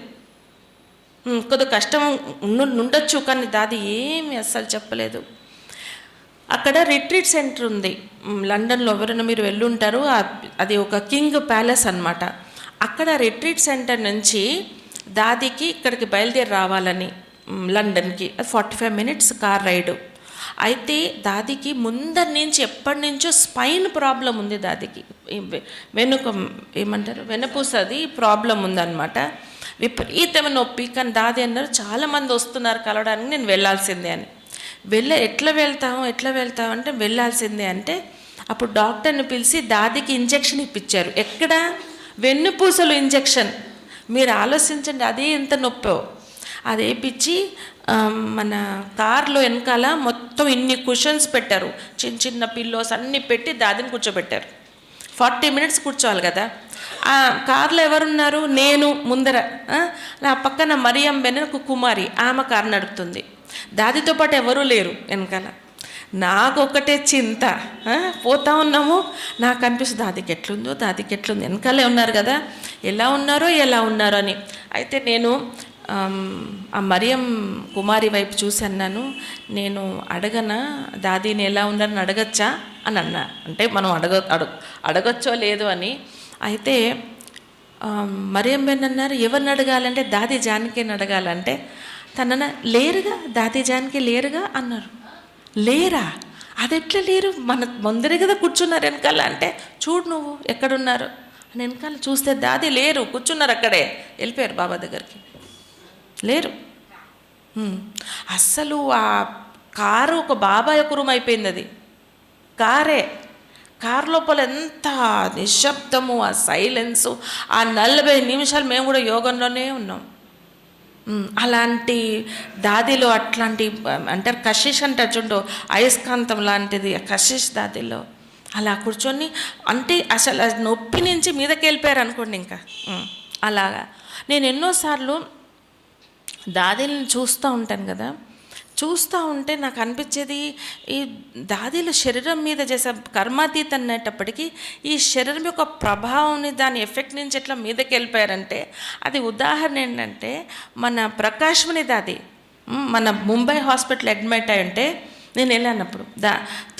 కొద్దిగా కష్టం ఉండొచ్చు కానీ దాది ఏమి అస్సలు చెప్పలేదు. అక్కడ రిట్రీట్ సెంటర్ ఉంది లండన్లో, ఎవరైనా మీరు వెళ్ళుంటారు. అది ఒక కింగ్ ప్యాలెస్ అన్నమాట. అక్కడ రిట్రీట్ సెంటర్ నుంచి దాదికి ఇక్కడికి బయలుదేరి రావాలని లండన్కి 45 మినిట్స్ కార్ రైడు. అయితే దాదికి ముందరి నుంచి ఎప్పటి నుంచో స్పైన్ ప్రాబ్లం ఉంది. దాదికి వెనుపూసది ప్రాబ్లం ఉందన్నమాట, విపరీతమైన నొప్పి. కానీ దాది అన్నారు చాలామంది వస్తున్నారు కలవడానికి, నేను వెళ్ళాల్సిందే అని. ఎట్లా వెళ్తాం అంటే వెళ్ళాల్సిందే అంటే అప్పుడు డాక్టర్ని పిలిచి దాదికి ఇంజెక్షన్ ఇప్పించారు. ఎక్కడ? వెన్నుపూసలు ఇంజెక్షన్. మీరు ఆలోచించండి అదే ఎంత నొప్పో. అది వేయించి మన కార్లో వెనకాల మొత్తం ఇన్ని కుషన్స్ పెట్టారు, చిన్న పిల్లోస్ అన్నీ పెట్టి దాదిని కూర్చోబెట్టారు. 40 మినిట్స్ కూర్చోవాలి కదా. ఆ కార్లో ఎవరున్నారు? నేను ముందర, నా పక్కన మరియం బెన్ ఒక కుమారి, ఆమె కారు నడుపుతుంది. దాదితో పాటు ఎవరూ లేరు వెనకాల. నాకు ఒకటే చింత, పోతా ఉన్నాము. నాకు అనిపిస్తుంది దాదికి ఎట్లుంది, వెనకాలే ఉన్నారు కదా, ఎలా ఉన్నారో అని. అయితే నేను ఆ మరియం కుమారి వైపు చూసి అన్నాను, నేను అడగనా దాదీని ఎలా ఉన్నారని అడగచ్చా అని అన్నా. అంటే మనం అడగచ్చో లేదో అని. అయితే మరియం బెన్ అన్నారు, ఎవరిని అడగాలంటే దాది జానకిని అడగాలంటే తనన లేరుగా, దాది జానకి లేరుగా అన్నారు. లేరా? అది ఎట్లా లేరు, మన ముందరే కదా కూర్చున్నారు వెనకాల అంటే చూడు నువ్వు ఎక్కడున్నారు అని వెనకాల చూస్తే దాది లేరు, కూర్చున్నారు అక్కడే, వెళ్ళిపోయారు బాబా దగ్గరికి, లేరు. అస్సలు ఆ కారు ఒక బాబా యొక్క రూమ్ అయిపోయింది. అది కారు లోపల ఎంత నిశ్శబ్దము, ఆ సైలెన్సు. ఆ 40 నిమిషాలు మేము కూడా యోగంలోనే ఉన్నాం. అలాంటి దాదిలో అట్లాంటి అంటారు కషిష్ అంటారు చూడు, అయస్కాంతం లాంటిది కషిష్ దాదిలో అలా కూర్చొని, అంటే అసలు నొప్పి నుంచి మీదకి వెళ్ళిపోయారు అనుకోండి. ఇంకా అలాగా నేను ఎన్నోసార్లు దాదీలను చూస్తూ ఉంటాను కదా. చూస్తూ ఉంటే నాకు అనిపించేది, ఈ దాదీల శరీరం మీద చేసే కర్మాతీత అనేటప్పటికీ ఈ శరీరం యొక్క ప్రభావాన్ని, దాని ఎఫెక్ట్ నుంచి ఎట్లా మీదకి వెళ్ళిపోయారంటే, అది ఉదాహరణ ఏంటంటే మన ప్రకాశ్మణి దాది మన ముంబై హాస్పిటల్ అడ్మిట్ అయి ఉంటే నేను వెళ్ళానప్పుడు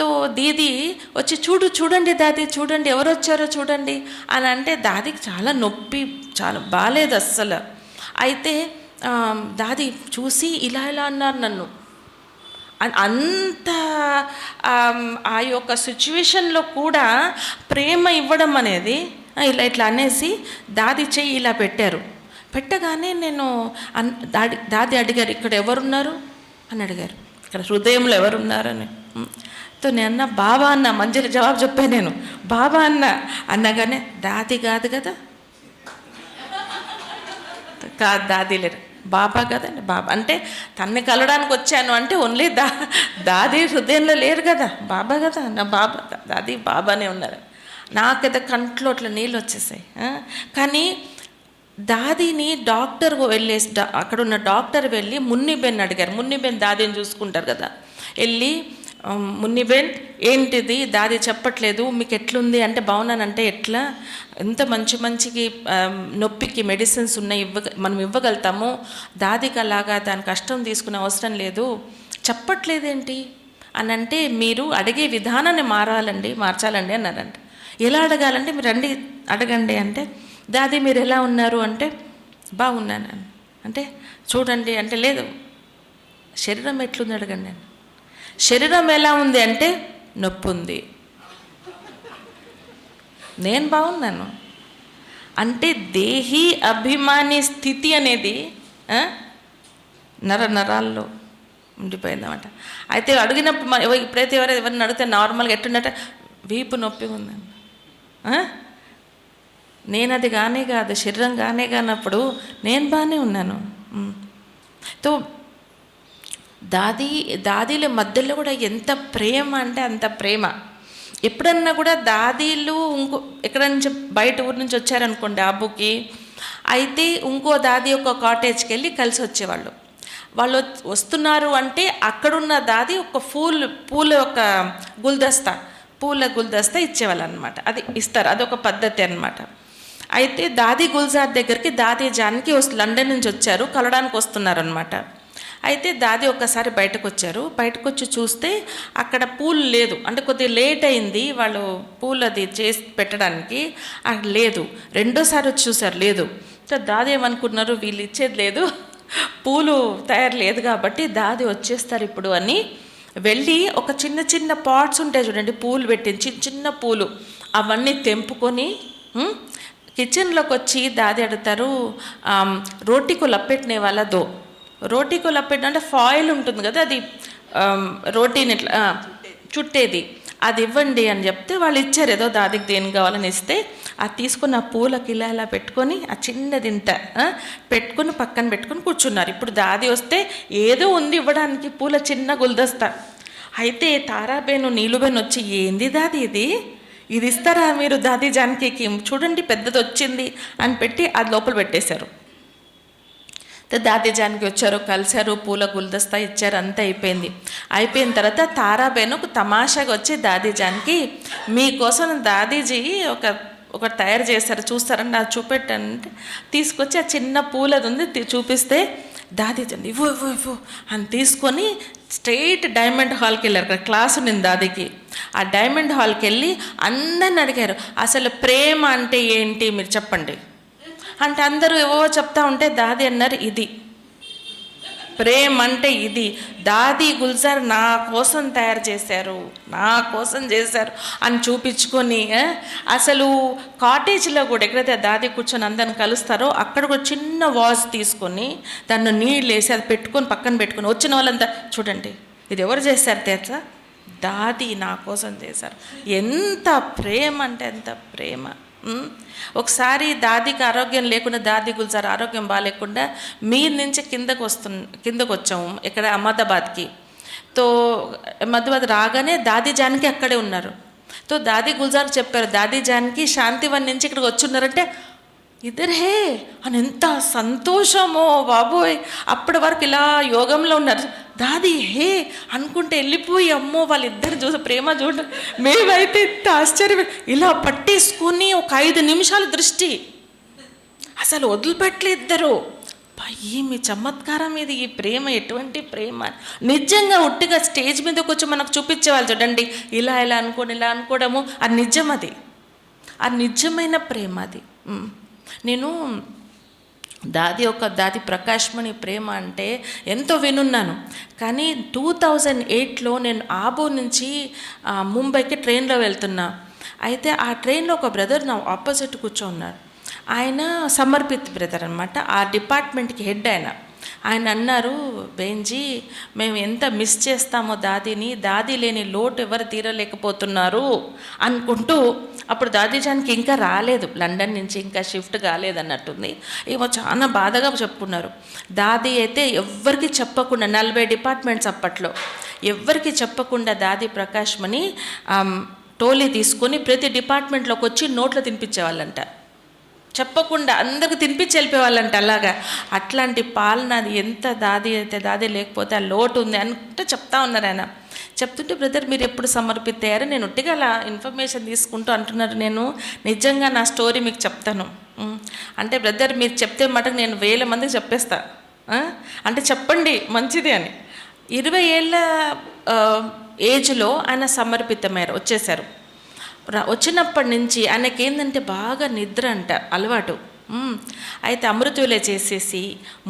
తో దీది వచ్చి చూడండి దాది, చూడండి ఎవరు వచ్చారో చూడండి అని అంటే దాదికి చాలా నొప్పి, చాలా బాగాలేదు అస్సలు. అయితే దాది చూసి ఇలా అన్నారు నన్ను. అంత ఆ యొక్క సిచ్యువేషన్లో కూడా ప్రేమ ఇవ్వడం అనేది ఇట్లా అనేసి దాది చెయ్యి ఇలా పెట్టారు. పెట్టగానే నేను దాది అడిగారు, ఇక్కడ ఎవరున్నారు అని అడిగారు, ఇక్కడ హృదయంలో ఎవరున్నారు అని. తో నేను అన్న బాబా అన్న, మంచిగా జవాబు చెప్పాను నేను, బాబా అన్నగానే దాది కాదు కదా, కాదు దాది లేరు, బాబా కదండి. బాబా అంటే తన్ని కలవడానికి వచ్చాను అంటే ఓన్లీ దాది హృదయంలో లేరు కదా, బాబా కదా, నా బాబా దాది బాబానే ఉన్నారు. నాకైతే కంట్లో అట్లా నీళ్ళు వచ్చేసాయి. కానీ దాదిని డాక్టర్ వెళ్ళేసి, అక్కడ ఉన్న డాక్టర్ వెళ్ళి మున్నిబెన్ అడిగారు. మున్నిబెన్ దాదిని చూసుకుంటారు కదా, వెళ్ళి మున్నిబెన్ ఏంటిది దాది చెప్పట్లేదు, మీకు ఎట్లుంది అంటే బాగున్నానంటే ఎట్లా, ఎంత మంచికి నొప్పికి మెడిసిన్స్ ఉన్నాయి, మనం ఇవ్వగలుగుతాము, దాదికి అలాగా దాని కష్టం తీసుకునే అవసరం లేదు, చెప్పట్లేదేంటి అని అంటే, మీరు అడిగే విధానాన్ని మార్చాలండి అన్నారంట. ఎలా అడగాలంటే, మీరు రండి అడగండి అంటే, దాది మీరు ఎలా ఉన్నారు అంటే బాగున్నాను అంటే, చూడండి అంటే లేదు, శరీరం ఎట్లుంది అడగండి అని. శరీరం ఎలా ఉంది అంటే నొప్పి ఉంది, నేను బాగున్నాను అంటే దేహీ అభిమాని స్థితి అనేది నరాల్లో ఉండిపోయిందన్నమాట. అయితే అడిగినప్పుడు ఇప్పుడైతే ఎవరిని అడిగితే నార్మల్గా ఎట్టుందంటే వీపు నొప్పి ఉందండి. నేను అది కానే కాదు, శరీరం కానే కానప్పుడు నేను బాగానే ఉన్నాను. తో దాదీల మధ్యలో కూడా ఎంత ప్రేమ అంటే అంత ప్రేమ. ఎప్పుడన్నా కూడా దాదీలు ఎక్కడ నుంచి బయట ఊరి నుంచి వచ్చారనుకోండి ఆబుకి, అయితే ఇంకో దాది ఒక కాటేజ్కి వెళ్ళి కలిసి వచ్చేవాళ్ళు. వాళ్ళు వస్తున్నారు అంటే అక్కడున్న దాది ఒక పూల ఒక పూల గుల్దస్తా ఇచ్చేవాళ్ళు అనమాట. అది ఇస్తారు, అదొక పద్ధతి అనమాట. అయితే దాది గుల్జార్ దగ్గరికి దాది జాన్కి లండన్ నుంచి వచ్చారు, కలవడానికి వస్తున్నారు అనమాట. అయితే దాది ఒక్కసారి బయటకు వచ్చారు. బయటకు వచ్చి చూస్తే అక్కడ పూలు లేదు, అంటే కొద్దిగా లేట్ అయింది వాళ్ళు పూలు అది చేసి పెట్టడానికి, అక్కడ లేదు. రెండోసారి వచ్చి చూసారు, లేదు. సో దాది ఏమనుకున్నారు, వీళ్ళు ఇచ్చేది లేదు, పూలు తయారు లేదు కాబట్టి దాది వచ్చేస్తారు ఇప్పుడు అని వెళ్ళి ఒక చిన్న చిన్న పాట్స్ ఉంటాయి చూడండి, పూలు పెట్టింది, చిన్న చిన్న పూలు, అవన్నీ తెంపుకొని కిచెన్లోకి వచ్చి దాది అడుగుతారు, రోటీకు లప్పెట్నే వాళ్ళ దో, రోటీకు లప్పెట్ అంటే ఫాయిల్ ఉంటుంది కదా, అది రోటీని ఇట్లా చుట్టేది, అది ఇవ్వండి అని చెప్తే వాళ్ళు ఇచ్చారు. ఏదో దాదికి దేనికి కావాలని ఇస్తే అది తీసుకుని ఆ పూలకి ఇలా పెట్టుకొని ఆ చిన్నది ఇంత పెట్టుకుని పక్కన పెట్టుకుని కూర్చున్నారు. ఇప్పుడు దాది వస్తే ఏదో ఉంది ఇవ్వడానికి, పూల చిన్న గుల్దస్తా. అయితే తారాబేను నీలుబేను వచ్చి, ఏంది దాది ఇది ఇస్తారా మీరు దాది జానకికి, చూడండి పెద్దది వచ్చింది అని పెట్టి అది లోపల పెట్టేశారు. దాది జానకి వచ్చారు, కలిశారు, పూల గుల్దస్తా ఇచ్చారు, అంతా అయిపోయింది. అయిపోయిన తర్వాత తారాబేను ఒక తమాషాగా వచ్చి దాది జానకి, మీకోసం దాదీజీ ఒక తయారు చేశారు చూస్తారండి, అది చూపెట్టంటే తీసుకొచ్చి ఆ చిన్న పూలది ఉంది చూపిస్తే దాది ఇవ్వు ఇవ్వు ఇవ్వు అని తీసుకొని స్ట్రైట్ డైమండ్ హాల్కి వెళ్ళారు. అక్కడ క్లాస్ ఉంది దాదికి. ఆ డైమండ్ హాల్కి వెళ్ళి అందరిని అడిగారు, అసలు ప్రేమ అంటే ఏంటి మీరు చెప్పండి అంటే అందరూ ఏవో చెప్తా ఉంటే దాది అన్నారు, ఇది ప్రేమ అంటే ఇది, దాది గుల్జార్ నా కోసం తయారు చేశారు, నా కోసం చేశారు అని చూపించుకొని, అసలు కాటేజ్లో కూడా ఎక్కడైతే దాది కూర్చొని అందరిని కలుస్తారో అక్కడ కూడా చిన్న వాజ్ తీసుకొని దాన్ని నీళ్ళు వేసి అది పెట్టుకొని పక్కన పెట్టుకొని వచ్చిన వాళ్ళంతా చూడండి ఇది ఎవరు చేశారు తెలుసా, దాది నా కోసం చేశారు. ఎంత ప్రేమ అంటే ఎంత ప్రేమ. ఒకసారి దాదికి ఆరోగ్యం లేకుండా, దాది గుల్జార్ ఆరోగ్యం బాగాలేకుండా మీద నుంచి కిందకు వచ్చాము ఇక్కడ అహ్మదాబాద్కి. తో అహ్మదాబాద్ రాగానే దాది జానకి అక్కడే ఉన్నారు. తో దాది గుల్జార్ చెప్పారు, దాది జానకి శాంతివన్ నుంచి ఇక్కడికి వచ్చున్నారంటే ఇద్దరు హే అని ఎంత సంతోషమో బాబోయ్. అప్పటి వరకు ఇలా యోగంలో ఉన్నారు, దాది హే అనుకుంటే వెళ్ళిపోయి అమ్మో వాళ్ళిద్దరు చూసి ప్రేమ చూడ, మేమైతే ఇంత ఆశ్చర్యం, ఇలా పట్టేసుకుని ఒక 5 నిమిషాల దృష్టి అసలు వదిలిపెట్టలే ఇద్దరు. ఏమి చమత్కారం ఇది, ఈ ప్రేమ ఎటువంటి ప్రేమ. నిజంగా ఉట్టిగా స్టేజ్ మీదకి వచ్చి మనకు చూపించేవాళ్ళు చూడండి, ఇలా అనుకోవడము, అది నిజం, అది నిజమైన ప్రేమ. అది నేను దాది ప్రకాశ్మణి ప్రేమ అంటే ఎంతో వినున్నాను. కానీ 2008లో నేను ఆబో నుంచి ముంబైకి ట్రైన్లో వెళ్తున్నా. అయితే ఆ ట్రైన్లో ఒక బ్రదర్ నా ఆపోజిట్ కూర్చోన్నారు. ఆయన సమర్పిత్ బ్రదర్ అనమాట, ఆ డిపార్ట్మెంట్కి హెడ్. ఆయన అన్నారు, బేంజీ మేము ఎంత మిస్ చేస్తామో దాదిని, దాది లేని లోటు ఎవరు తీరలేకపోతున్నారు అనుకుంటూ, అప్పుడు దాది జానకి ఇంకా రాలేదు లండన్ నుంచి, ఇంకా షిఫ్ట్ కాలేదన్నట్టుంది. ఏమో చాలా బాధగా చెప్పుకున్నారు. దాది అయితే ఎవ్వరికి చెప్పకుండా 40 డిపార్ట్మెంట్స్ అప్పట్లో ఎవ్వరికి చెప్పకుండా దాది ప్రకాశ్మణి టోలీ తీసుకొని ప్రతి డిపార్ట్మెంట్లోకి వచ్చి నోట్లో తినిపించేవాళ్ళంట, చెప్పకుండా అందరికి తినిపించి వెళ్ళిపోయేవాళ్ళంట. అట్లాంటి పాలన, అది ఎంత దాది అయితే దాది లేకపోతే ఆ లోటు ఉంది అంటే చెప్తా ఉన్నారు ఆయన. చెప్తుంటే బ్రదర్ మీరు ఎప్పుడు సమర్పితయ్యారు, నేను ఒట్టిగా అలా ఇన్ఫర్మేషన్ తీసుకుంటూ అంటున్నారు. నేను నిజంగా నా స్టోరీ మీకు చెప్తాను అంటే, బ్రదర్ మీరు చెప్తే మటుకు నేను 1000 మందికి చెప్పేస్తా అంటే చెప్పండి మంచిది అని. 20 ఏళ్ళ ఏజ్లో ఆయన సమర్పితమయ్యారు, వచ్చేసారు. వచ్చినప్పటి నుంచి ఆయనకి ఏంటంటే బాగా నిద్ర అంట అలవాటు. అయితే అమృతవేళ చేసేసి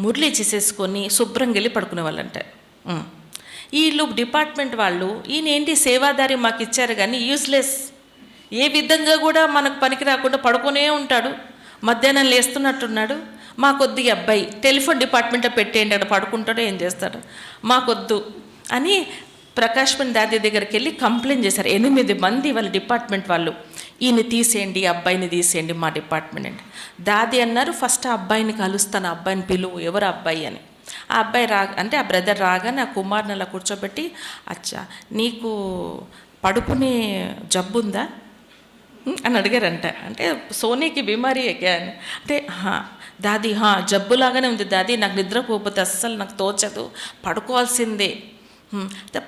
మురళి చేసేసుకొని శుభ్రంగా వెళ్ళి పడుకునే వాళ్ళంట. వీళ్ళు డిపార్ట్మెంట్ వాళ్ళు ఈయన ఏంటి సేవాదారి మాకు ఇచ్చారు కానీ యూస్లెస్, ఏ విధంగా కూడా మనకు పనికి రాకుండా పడుకునే ఉంటాడు, మధ్యాహ్నం లేస్తున్నట్టున్నాడు. మాకొద్దు ఈ అబ్బాయి, టెలిఫోన్ డిపార్ట్మెంట్లో పెట్టేయండి, అక్కడ పడుకుంటాడో ఏం చేస్తాడు, మాకొద్దు అని ప్రకాష్ మణి దాది దగ్గరికి వెళ్ళి కంప్లైంట్ చేశారు. 8 మంది వాళ్ళ డిపార్ట్మెంట్ వాళ్ళు, ఈయన తీసేయండి, అబ్బాయిని తీసేయండి మా డిపార్ట్మెంట్ అండి. దాది అన్నారు, ఫస్ట్ ఆ అబ్బాయిని కలుస్తాను, ఆ అబ్బాయిని పిలువు, ఎవరు అబ్బాయి అని. ఆ అబ్బాయి అంటే ఆ బ్రదర్ రాగానే ఆ కుమార్ని అలా కూర్చోబెట్టి, అచ్చా నీకు పడుకునే జబ్బు ఉందా అని అడిగారంట. అంటే సోనీకి బీమారీ అని అంటే దాది జబ్బులాగానే ఉంది దాది, నాకు నిద్రపోకపోతే అస్సలు నాకు తోచదు, పడుకోవాల్సిందే.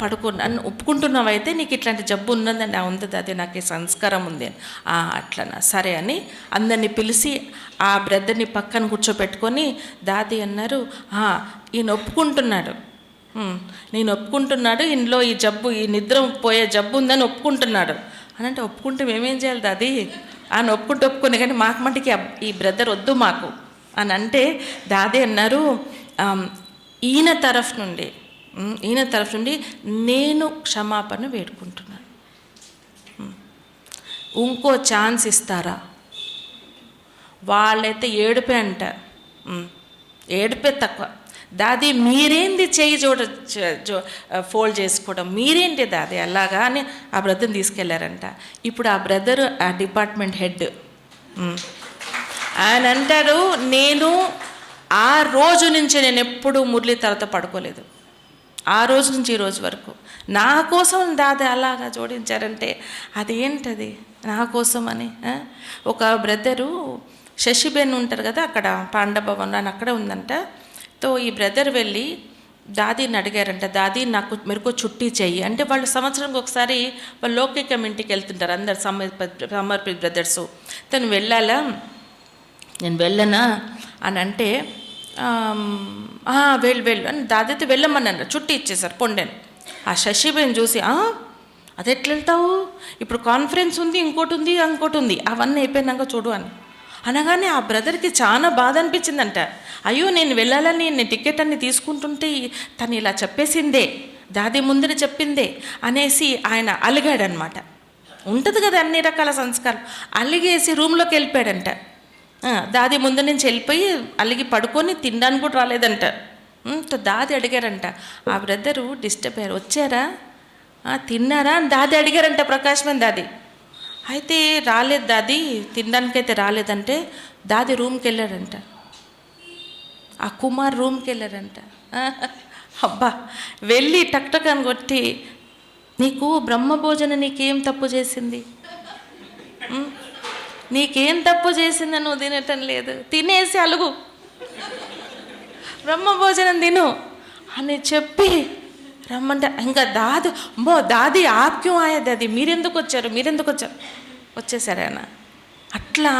పడుకో, నన్ను ఒప్పుకుంటున్నావైతే నీకు ఇట్లాంటి జబ్బు ఉన్నదండి. ఉంది దాది, నాకు ఈ సంస్కారం ఉంది అని. అట్లనా, సరే అని అందరినీ పిలిచి ఆ బ్రదర్ని పక్కన కూర్చోపెట్టుకొని దాది అన్నారు, ఈయన ఒప్పుకుంటున్నాడు, నేను ఒప్పుకుంటున్నాడు, ఇంట్లో ఈ జబ్బు, ఈ నిద్ర పోయే జబ్బు ఉందని ఒప్పుకుంటున్నాడు అని. అంటే ఒప్పుకుంటే మేమేం చేయాలి దాది అని ఒప్పుకుని, కానీ మాకు మటుకి ఈ బ్రదర్ వద్దు మాకు అని అంటే దాది అన్నారు, ఈయన తరఫు నుండి నేను క్షమాపణ వేడుకుంటున్నాను, ఇంకో ఛాన్స్ ఇస్తారా? వాళ్ళైతే ఏడుపే అంట, ఏడుపే తక్కువ. దాది మీరేంది చెయ్యి ఫోల్డ్ చేసుకోవడం, మీరేంటి దాది అలాగా అని ఆ బ్రదర్ని తీసుకెళ్లారంట. ఇప్పుడు ఆ బ్రదర్ ఆ డిపార్ట్మెంట్ హెడ్. ఆయన అంటారు, నేను ఆ రోజు నుంచి నేను ఎప్పుడూ మురళి తర్వాత పడుకోలేదు, ఆ రోజు నుంచి ఈ రోజు వరకు నా కోసం దాది అలాగా జోడించారంటే అదేంటది నా కోసం అని. ఒక బ్రదరు శశిబెన్ ఉంటారు కదా అక్కడ పాండభవన్ అని అక్కడ ఉందంట. తో ఈ బ్రదర్ వెళ్ళి దాదీని అడిగారంట, దాదీ నాకు మెరుకో చుట్టి చెయ్యి అంటే. వాళ్ళు సంవత్సరానికి ఒకసారి వాళ్ళు లౌకికం ఇంటికి వెళ్తుంటారు అందరు, సమర్పిత బ్రదర్సు. తను వెళ్ళాలా, నేను వెళ్ళనా అని అంటే వెళ్ళు అని దాదైతే వెళ్ళమన్నారు, చుట్టి ఇచ్చేసారు పొండెను. ఆ శశిబేని చూసి అది ఎట్లా వెళ్తావు, ఇప్పుడు కాన్ఫరెన్స్ ఉంది, ఇంకోటి ఉంది, అవన్నీ అయిపోయినాక చూడు అని అనగానే ఆ బ్రదర్కి చాలా బాధ అనిపించిందంట. అయ్యో నేను వెళ్ళాలని నేను టికెట్ అన్ని తీసుకుంటుంటే తను ఇలా చెప్పేసిందే, దాది ముందర చెప్పిందే అనేసి ఆయన అలిగాడనమాట. ఉంటుంది కదా అన్ని రకాల సంస్కారం. అలిగేసి రూమ్లోకి వెళ్ళిపోయాడంట. దాది ముందు నుంచి వెళ్ళిపోయి అలిగి పడుకొని తినడానికి కూడా రాలేదంట. దాది అడిగారంట, ఆ బ్రదరు డిస్టర్బ్ అయ్యారు, వచ్చారా తిన్నారా అని దాది అడిగారంట ప్రకాష్ మణి దాది. అయితే రాలేదు దాది, తినడానికైతే రాలేదంటే దాది రూమ్కి వెళ్ళాడంట, ఆ కుమార్ రూమ్కి వెళ్ళారంట. అబ్బా వెళ్ళి టక్ అని కొట్టి, నీకు బ్రహ్మభోజనం నీకేం తప్పు చేసింది, నీకేం తప్పు చేసిందని నువ్వు తినటం లేదు, తినేసి అలుగు, బ్రహ్మభోజనం తిను అని చెప్పి రమ్మంటే ఇంకా దాది ఆప్క్యం ఆయా దాది, మీరెందుకు వచ్చారు వచ్చేసారు ఆయన. అట్లా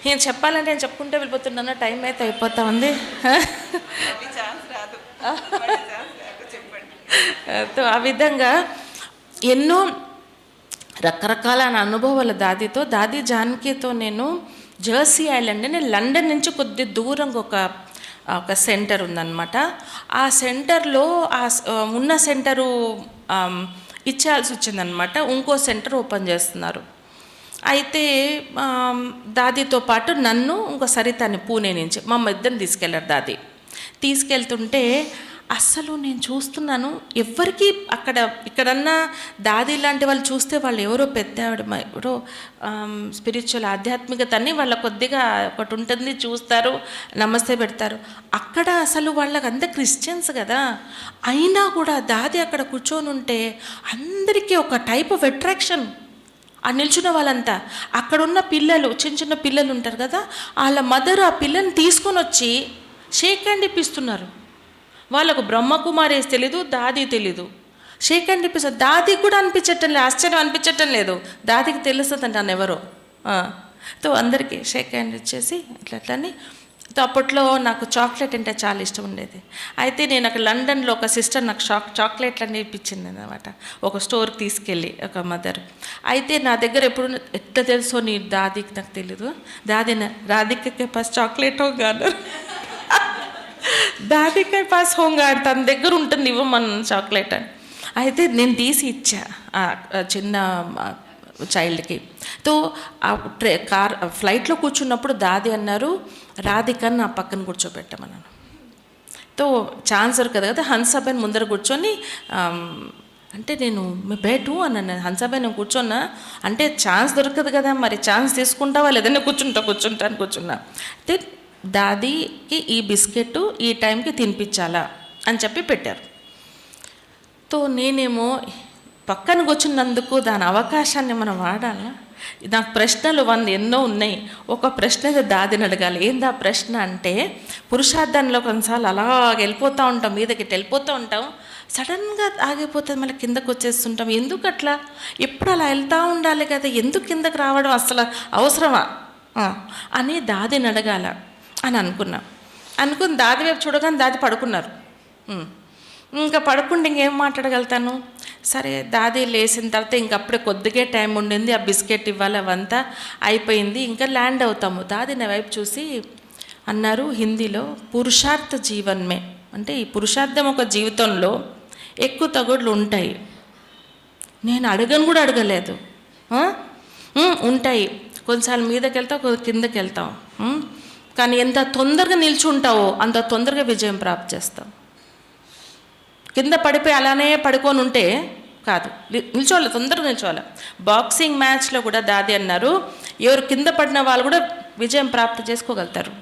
నేను చెప్పాలంటే నేను చెప్పుకుంటే వెళ్ళిపోతున్నాను, టైం అయితే అయిపోతా ఉంది. ఆ విధంగా ఎన్నో రకరకాల అనుభవాల దాదితో. దాది జానకితో నేను జెర్సీ ఐలాండ్ నేను లండన్ నుంచి కొద్ది దూరంగా ఒక సెంటర్ ఉందన్నమాట. ఆ సెంటర్లో ఉన్న సెంటరు ఇచ్చేయాల్సి వచ్చిందనమాట, ఇంకో సెంటర్ ఓపెన్ చేస్తున్నారు. అయితే దాదితో పాటు నన్ను ఇంకో సరితాన్ని పూణే నుంచి మా ఇద్దరిని తీసుకెళ్ళారు. దాది తీసుకెళ్తుంటే అస్సలు నేను చూస్తున్నాను, ఎవరికి ఇక్కడన్నా దాది లాంటి వాళ్ళు చూస్తే వాళ్ళు ఎవరో పెద్ద ఎవరో స్పిరిచువల్ ఆధ్యాత్మికత అని వాళ్ళ కొద్దిగా ఒకటి ఉంటుంది, చూస్తారు, నమస్తే పెడతారు. అక్కడ అసలు వాళ్ళకి అంతా క్రిస్టియన్స్ కదా, అయినా కూడా దాది అక్కడ కూర్చొని ఉంటే అందరికీ ఒక టైప్ ఆఫ్ అట్రాక్షన్. ఆ నిల్చున్న వాళ్ళంతా అక్కడున్న పిల్లలు, చిన్న పిల్లలు ఉంటారు కదా, వాళ్ళ మదర్ ఆ పిల్లని తీసుకొని వచ్చి షేక్ హ్యాండ్ ఇప్పిస్తున్నారు. వాళ్ళకు బ్రహ్మకుమారేసి తెలీదు, దాది తెలీదు, షేక్ హ్యాండ్ ఇప్పిస్తారు. దాదికి కూడా అనిపించటం లేదు, ఆశ్చర్యం అనిపించటం లేదు, దాదికి తెలుస్తుందంట నన్ను ఎవరో. తో అందరికీ షేక్ హ్యాండ్ ఇచ్చేసి ఇట్లని. అప్పట్లో నాకు చాక్లెట్ అంటే చాలా ఇష్టం ఉండేది. అయితే నేను అక్కడ లండన్లో ఒక సిస్టర్ నాకు చాక్లెట్లన్నీ ఇప్పించింది అన్నమాట, ఒక స్టోర్కి తీసుకెళ్ళి ఒక మదర్. అయితే నా దగ్గర ఎప్పుడు ఎట్లా తెలుసో నీ దాదికి నాకు తెలీదు, దాది రాధికకి ఫస్ట్ చాక్లెట్ గాను దాదికే పాస్ హోంగా తన దగ్గర ఉంటుంది ఇవ్వమన్న చాక్లెట్ అని. అయితే నేను తీసి ఇచ్చా ఆ చిన్న చైల్డ్కి. తో ఆ ఫ్లైట్లో కూర్చున్నప్పుడు దాది అన్నారు, రాధికని నా పక్కన కూర్చోబెట్టమన్నాను. తో ఛాన్స్ దొరకదు కదా, హన్సాబేన్ ముందర కూర్చొని అంటే నేను మీ బేటు అన్నాను. హన్సాబేన్ నేను కూర్చున్నా అంటే ఛాన్స్ దొరకదు కదా, మరి ఛాన్స్ తీసుకుంటావా లేదన్నా కూర్చున్నా. అయితే దాదీకి ఈ బిస్కెట్ ఈ టైంకి తినిపించాలా అని చెప్పి పెట్టారు. తో నేనేమో పక్కన కూర్చున్నందుకు దాని అవకాశాన్ని మనం వాడాలా? నాకు ప్రశ్నలు 100 ఎన్నో ఉన్నాయి. ఒక ప్రశ్న దాదిని అడగాలి. ఏందా ప్రశ్న అంటే, పురుషార్థంలో కొన్నిసార్లు అలా వెళ్ళిపోతూ ఉంటాం, మీదకి వెళ్ళిపోతూ ఉంటాం, సడన్గా ఆగిపోతుంది, మళ్ళీ కిందకు వచ్చేస్తుంటాం. ఎందుకు అట్లా? ఎప్పుడు అలా వెళ్తూ ఉండాలి కదా, ఎందుకు కిందకు రావడం అసలు అవసరమా అని దాదిని అడగాల అని అనుకుని దాది వైపు చూడగానే దాది పడుకున్నారు. ఇంకా పడుకుంటే ఇంకేం మాట్లాడగలుగుతాను? సరే దాది లేచిన తర్వాత ఇంకప్పుడే కొద్దిగా టైం ఉండింది, ఆ బిస్కెట్ ఇవ్వాలి, అవంతా అయిపోయింది, ఇంకా ల్యాండ్ అవుతాము. దాది నా వైపు చూసి అన్నారు హిందీలో, పురుషార్థ జీవన్మే అంటే ఈ పురుషార్థం ఒక జీవితంలో ఎక్కువ తగుడులు ఉంటాయి. నేను అడగను కూడా అడగలేదు. ఉంటాయి, కొన్నిసార్లు మీదకి వెళ్తావు, కిందకి వెళ్తాం, కానీ ఎంత తొందరగా నిల్చుంటావో అంత తొందరగా విజయం ప్రాప్తి చేస్తావు. కింద పడిపోయి అలానే పడుకొని ఉంటే కాదు, నిల్చోవాలి, తొందరగా నిల్చోవాలి. బాక్సింగ్ మ్యాచ్లో కూడా దాది అన్నారు, ఎవరు కింద పడిన వాళ్ళు కూడా విజయం ప్రాప్తి చేసుకోగలుగుతారు.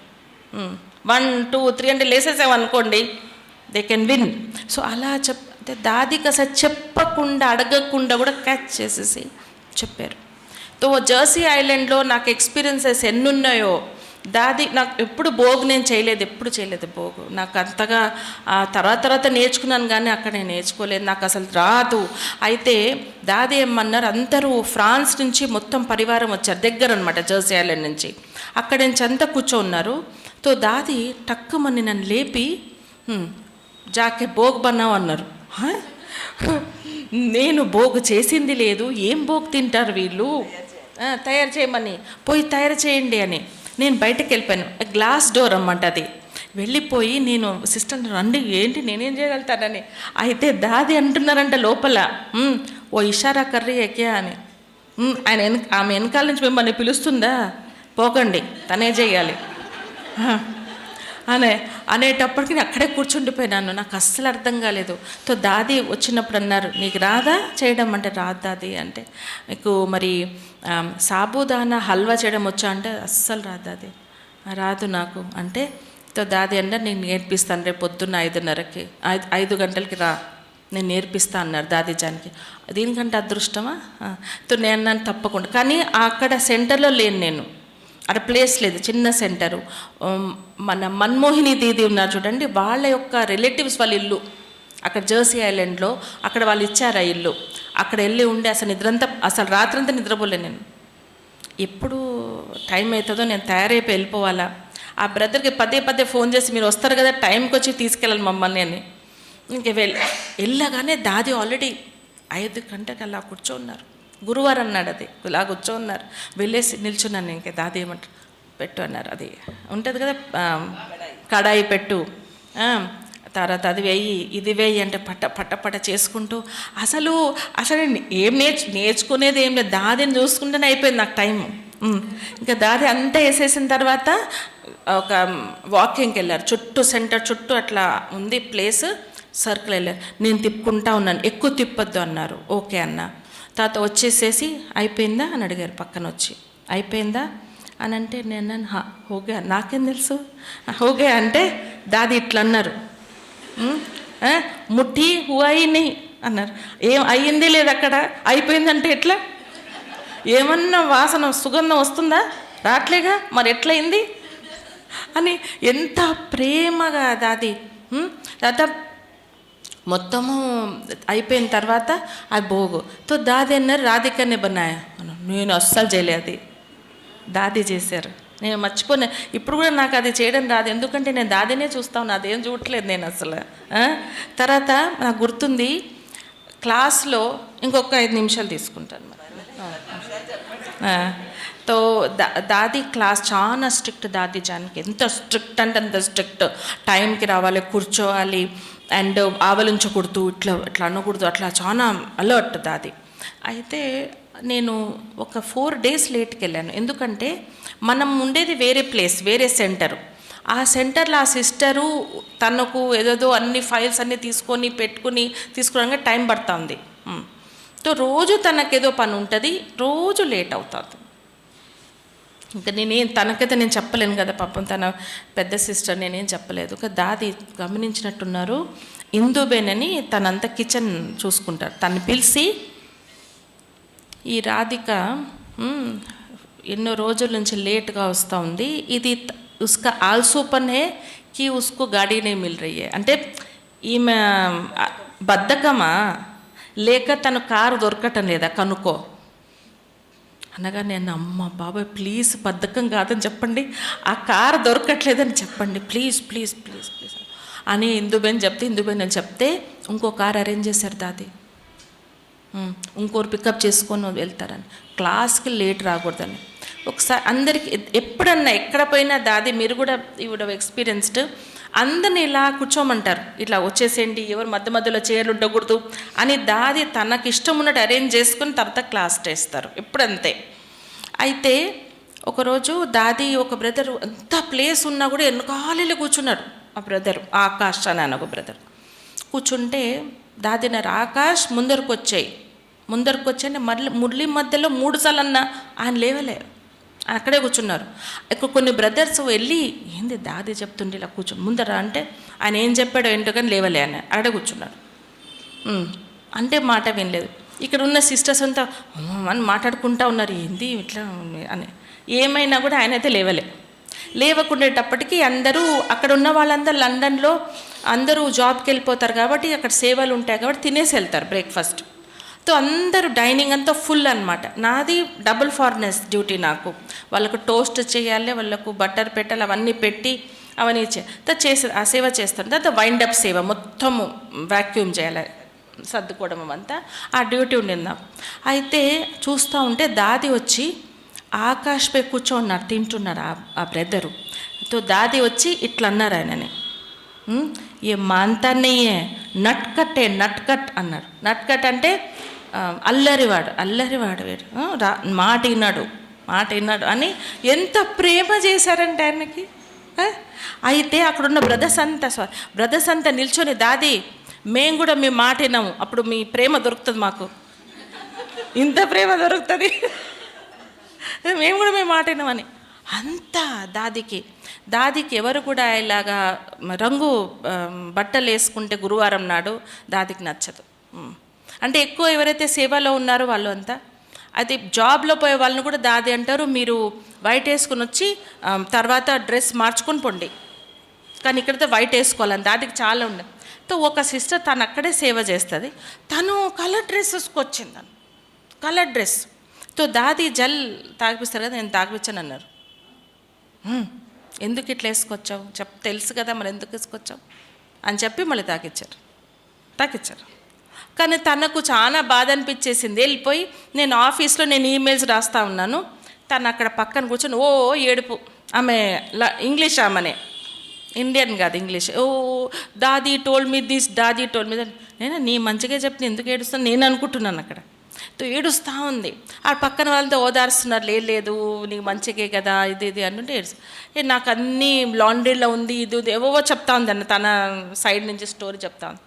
1, 2, 3 అంటే లేసేసామనుకోండి, దే కెన్ విన్. సో అలా అంటే దాదికి అసలు చెప్పకుండా అడగకుండా కూడా క్యాచ్ చేసేసి చెప్పారు. తో జెర్సీ ఐలాండ్లో నాకు ఎక్స్పీరియన్సెస్ ఎన్నున్నాయో, దాది నాకు ఎప్పుడు భోగు నేను ఎప్పుడు చేయలేదు భోగు. నాకు అంతగా తర్వాత నేర్చుకున్నాను, కానీ అక్కడ నేను నేర్చుకోలేదు, నాకు అసలు రాదు. అయితే దాది ఏమన్నారు, అందరూ ఫ్రాన్స్ నుంచి మొత్తం పరివారం వచ్చారు, దగ్గర అనమాట జెర్సీ ఐలాండ్ నుంచి. అక్కడ నుంచి అంతా కూర్చోన్నారు. తో దాది టక్కుమని నన్ను లేపి జాకే భోగ్ బన్నావు అన్నారు. నేను భోగు చేసింది లేదు, ఏం భోగు తింటారు వీళ్ళు, తయారు చేయమని, పోయి తయారు చేయండి అని. నేను బయటకు వెళ్ళిపోయాను, గ్లాస్ డోర్ అన్నమాట అది. వెళ్ళిపోయి నేను సిస్టర్ రండి, ఏంటి నేనేం చేయగలుగుతానని. అయితే దాది అంటున్నారంట లోపల, ఓ ఇషారా కర్రీ ఎక్కా అని. ఆమె వెనకాల నుంచి మిమ్మల్ని పిలుస్తుందా, పోకండి, తనే చేయాలి అనేటప్పటికి నేను అక్కడే కూర్చుండిపోయినాను. నాకు అస్సలు అర్థం కాలేదు. తో దాది వచ్చినప్పుడు అన్నారు, నీకు రాదా చేయడం అంటే, రాదు దాది అంటే. నీకు మరి సాబుదానా హల్వా చేయడం వచ్చా అంటే, అస్సలు రాదు దాది, రాదు నాకు అంటే. తో దాది అన్నారు, నేను నేర్పిస్తాను, రేపు పొద్దున్న 5:30కి 5 గంటలకి రా, నేను నేర్పిస్తా అన్నారు దాదిజానికి. దీనికంటే అదృష్టమా? తో నేను అన్నాను తప్పకుండా. కానీ అక్కడ సెంటర్లో లేను నేను, అక్కడ ప్లేస్ లేదు, చిన్న సెంటరు. మన మన్మోహిని దీది ఉన్నారు చూడండి, వాళ్ళ యొక్క రిలేటివ్స్ వాళ్ళ ఇల్లు అక్కడ జెర్సీ ఐలాండ్లో, అక్కడ వాళ్ళు ఇచ్చారు ఆ ఇల్లు. అక్కడ వెళ్ళి ఉండే అసలు రాత్రంతా నిద్రపోలే నేను. ఎప్పుడు టైం అవుతుందో నేను తయారైపోయి వెళ్ళిపోవాలా. ఆ బ్రదర్కి పదే ఫోన్ చేసి, మీరు వస్తారు కదా టైంకి వచ్చి తీసుకెళ్ళాలి మమ్మల్ని అని. ఇంక వెళ్ళగానే దాది ఆల్రెడీ 5 గంటలకు అలా కూర్చోన్నారు. గురువారం అన్నాడు, అది ఇలా కూర్చోన్నారు. వెళ్ళేసి నిల్చున్నాను. ఇంకా దాది ఏమంటారు, పెట్టు అన్నారు. అది ఉంటుంది కదా కడాయి పెట్టు, తర్వాత అది వేయి, ఇది వేయి అంటే పట్ట చేసుకుంటూ అసలు ఏం నేర్చుకునేది ఏం లేదు, దాదిని చూసుకుంటేనే అయిపోయింది నాకు టైం. ఇంకా దాది అంతా వేసేసిన తర్వాత ఒక వాకింగ్కి వెళ్ళారు, సెంటర్ చుట్టూ అట్లా ఉంది ప్లేస్, సర్కిల్ వెళ్ళారు. నేను తిప్పుకుంటా ఉన్నాను, ఎక్కువ తిప్పొద్దు అన్నారు. ఓకే అన్న. తర్వాత వచ్చేసేసి అయిపోయిందా అని అడిగారు పక్కన వచ్చి. అయిపోయిందా అని అంటే నేను అన్నాను, హోగా, నాకేం తెలుసు హోగా అంటే. దాది ఇట్లా అన్నారు, ముఠి హువాయిని అన్నారు. ఏం అయ్యింది లేదు అక్కడ, అయిపోయిందంటే ఎట్లా, ఏమన్నా వాసన సుగంధం వస్తుందా, రాట్లేగా, మరి ఎట్లయింది అని ఎంత ప్రేమగా దాది. తర్వాత మొత్తము అయిపోయిన తర్వాత అది భోగు. తో దాది అన్నారు, రాధికనే బన్నాయా అన్న. నేను అస్సలు చేయలేదు, అది దాది చేశారు. నేను మర్చిపోయినా, ఇప్పుడు కూడా నాకు అది చేయడం రాదు, ఎందుకంటే నేను దాదినే చూస్తాను, అదేం చూడట్లేదు నేను అసలు. తర్వాత నాకు గుర్తుంది, క్లాస్లో ఇంకొక 5 నిమిషాలు తీసుకుంటాను. తో దాది క్లాస్ చాలా స్ట్రిక్ట్. దాది జానికి ఎంత స్ట్రిక్ట్ అంటే అంత స్ట్రిక్ట్. టైంకి రావాలి, కూర్చోవాలి, అండ్ ఆవలించకూడదు, ఇట్లా ఇట్లా అనకూడదు, అట్లా చాలా అలర్ట్ దాది. అయితే నేను ఒక 4 days లేట్కి వెళ్ళాను. ఎందుకంటే మనం ఉండేది వేరే ప్లేస్, వేరే సెంటరు. ఆ సెంటర్లో ఆ సిస్టరు తనకు ఏదేదో అన్ని ఫైల్స్ అన్నీ తీసుకురాగా టైం పడుతుంది. తో రోజు తనకేదో పని ఉంటుంది, రోజు లేట్ అవుతుంది. ఇంకా తనకైతే నేను చెప్పలేను కదా, పాపం తన పెద్ద సిస్టర్, నేనేం చెప్పలేదు. ఒక దాది గమనించినట్టున్నారు. ఇందుబేన్ అని తనంతా కిచెన్ చూసుకుంటారు. తను పిలిచి, ఈ రాధిక ఎన్నో రోజుల నుంచి లేట్గా వస్తూ ఉంది, ఇది ఉస్కా ఆల్సోపన్ హే కి ఉస్కు గాడీ నే మిల్ రही है. అంటే ఈమె బద్ధకమా లేక తను కారు దొరకటం లేదా కనుక్కో అనగా, నేను అమ్మ బాబాయ్ ప్లీజ్ బద్ధకం కాదని చెప్పండి, ఆ కారు దొరకట్లేదని చెప్పండి, ప్లీజ్ ప్లీజ్ ప్లీజ్ ప్లీజ్ అని ఇందుబేన్ చెప్తే ఇంకో కారు అరేంజ్ చేశారు దాది. ఇంకోరు పికప్ చేసుకొని వెళ్తారని, క్లాస్కి లేట్ రాకూడదని. ఒకసారి అందరికి ఎప్పుడన్నా ఎక్కడ పోయినా దాది, మీరు కూడా ఇవిడ ఎక్స్పీరియన్స్డ్, అందరిని ఇలా కూర్చోమంటారు, ఇట్లా వచ్చేసేయండి, ఎవరు మధ్య మధ్యలో చైర్లు ఉండకూడదు అని దాది తనకి ఇష్టం ఉన్నట్టు అరేంజ్ చేసుకుని తర్వాత క్లాస్ చేస్తారు ఎప్పుడంతే. అయితే ఒకరోజు దాది ఒక బ్రదరు ఎంత ప్లేస్ ఉన్నా కూడా వెనకాలలో కూర్చున్నాడు. ఆ బ్రదరు ఆకాష్ అని ఒక బ్రదర్ కూర్చుంటే దాదినారు, ఆకాష్ ముందరకు వచ్చాయి మురళి మధ్యలో 3 సార్లు అన్నా ఆయన లేవలే, అక్కడే కూర్చున్నారు. ఇక్కడ కొన్ని బ్రదర్స్ వెళ్ళి, ఏంది దాది చెప్తుండే ఇలా కూర్చొని ముందర అంటే, ఆయన ఏం చెప్పాడో ఏంటో కానీ లేవలే అని అక్కడే కూర్చున్నాడు. అంటే మాట వినలేదు. ఇక్కడ ఉన్న సిస్టర్స్ అంతా అని మాట్లాడుకుంటూ ఉన్నారు, ఏంది ఇట్లా అని. ఏమైనా కూడా ఆయన అయితే లేవకుండేటప్పటికీ అందరూ అక్కడ ఉన్న వాళ్ళందరూ లండన్లో అందరూ జాబ్కి వెళ్ళిపోతారు కాబట్టి అక్కడ సేవలు ఉంటాయి కాబట్టి తినేసి వెళ్తారు బ్రేక్ఫాస్ట్. తో అందరూ డైనింగ్ అంతా ఫుల్ అనమాట. నాది డబుల్ ఫార్నెస్ డ్యూటీ. నాకు వాళ్ళకు టోస్ట్ చేయాలి, వాళ్ళకు బటర్ పెట్టాలి, అవన్నీ పెట్టి అవన్నీ ఆ సేవ చేస్తాను. తర్వాత వైండప్ సేవ మొత్తము వ్యాక్యూమ్ చేయాలి, సర్దుకోవడం అంతా ఆ డ్యూటీ ఉండింది నాకు. అయితే చూస్తూ ఉంటే దాది వచ్చి ఆకాష్పై కూర్చోన్నారు, తింటున్నారు ఆ బ్రదరు. తో దాది వచ్చి ఇట్లా అన్నారు ఆయనని, ఏ మాంతాన్నయ్యే నట్కట్ అన్నారు. నట్కట్ అంటే అల్లరివాడు వీడు, మాట విన్నాడు అని ఎంత ప్రేమ చేశారంటే ఆయనకి. అయితే అక్కడున్న బ్రదర్స్ అంతా నిల్చొని, దాది మేము కూడా మీ మాట విన్నాము, అప్పుడు మీ ప్రేమ దొరుకుతుంది, మాకు ఇంత ప్రేమ దొరుకుతుంది, మేము కూడా మీ మాట విన్నామని. అంతా దాదికి ఎవరు కూడా ఇలాగా రంగు బట్టలు వేసుకుంటే గురువారం నాడు దాదికి నచ్చదు. అంటే ఎక్కువ ఎవరైతే సేవలో ఉన్నారో వాళ్ళు అంతా, అది జాబ్లో పోయే వాళ్ళని కూడా దాది అంటారు, మీరు వైట్ వేసుకుని వచ్చి తర్వాత డ్రెస్ మార్చుకొని పోండి, కానీ ఇక్కడైతే వైట్ వేసుకోవాలని దాదికి చాలా ఉండదు. తో ఒక సిస్టర్ తను అక్కడే సేవ చేస్తుంది, తను కలర్ డ్రెస్ వేసుకొచ్చింది, కలర్ డ్రెస్. తో దాది జల్ తాగిపిస్తారు కదా, నేను తాగిపించాను అన్నారు. ఎందుకు ఇట్లా వేసుకొచ్చావు తెలుసు కదా, మరి ఎందుకు వేసుకొచ్చావు అని చెప్పి మళ్ళీ తాకిచ్చారు. కానీ తనకు చాలా బాధ అనిపించేసింది. వెళ్ళిపోయి నేను ఆఫీస్లో ఈమెయిల్స్ రాస్తూ ఉన్నాను, తను అక్కడ పక్కన కూర్చొని ఏడుపు. ఆమె ఇంగ్లీష్, ఆమెనే ఇండియన్ కాదు, ఇంగ్లీష్. దాది టోల్డ్ మీ దిస్, దాది టోల్డ్ మీ దట్. నేను నీ మంచిగా చెప్పి ఎందుకు ఏడుస్తాను నేను అనుకుంటున్నాను అక్కడ. ఏడుస్తూ ఉంది. ఆ పక్కన వాళ్ళతో ఓదారుస్తున్నారు, లేదు నీకు మంచిగే కదా ఇది అంటుంటే నాకు అన్నీ లాండ్రీలో ఉంది, ఇది ఏవో చెప్తా ఉంది అన్న, తన సైడ్ నుంచి స్టోరీ చెప్తా ఉంది.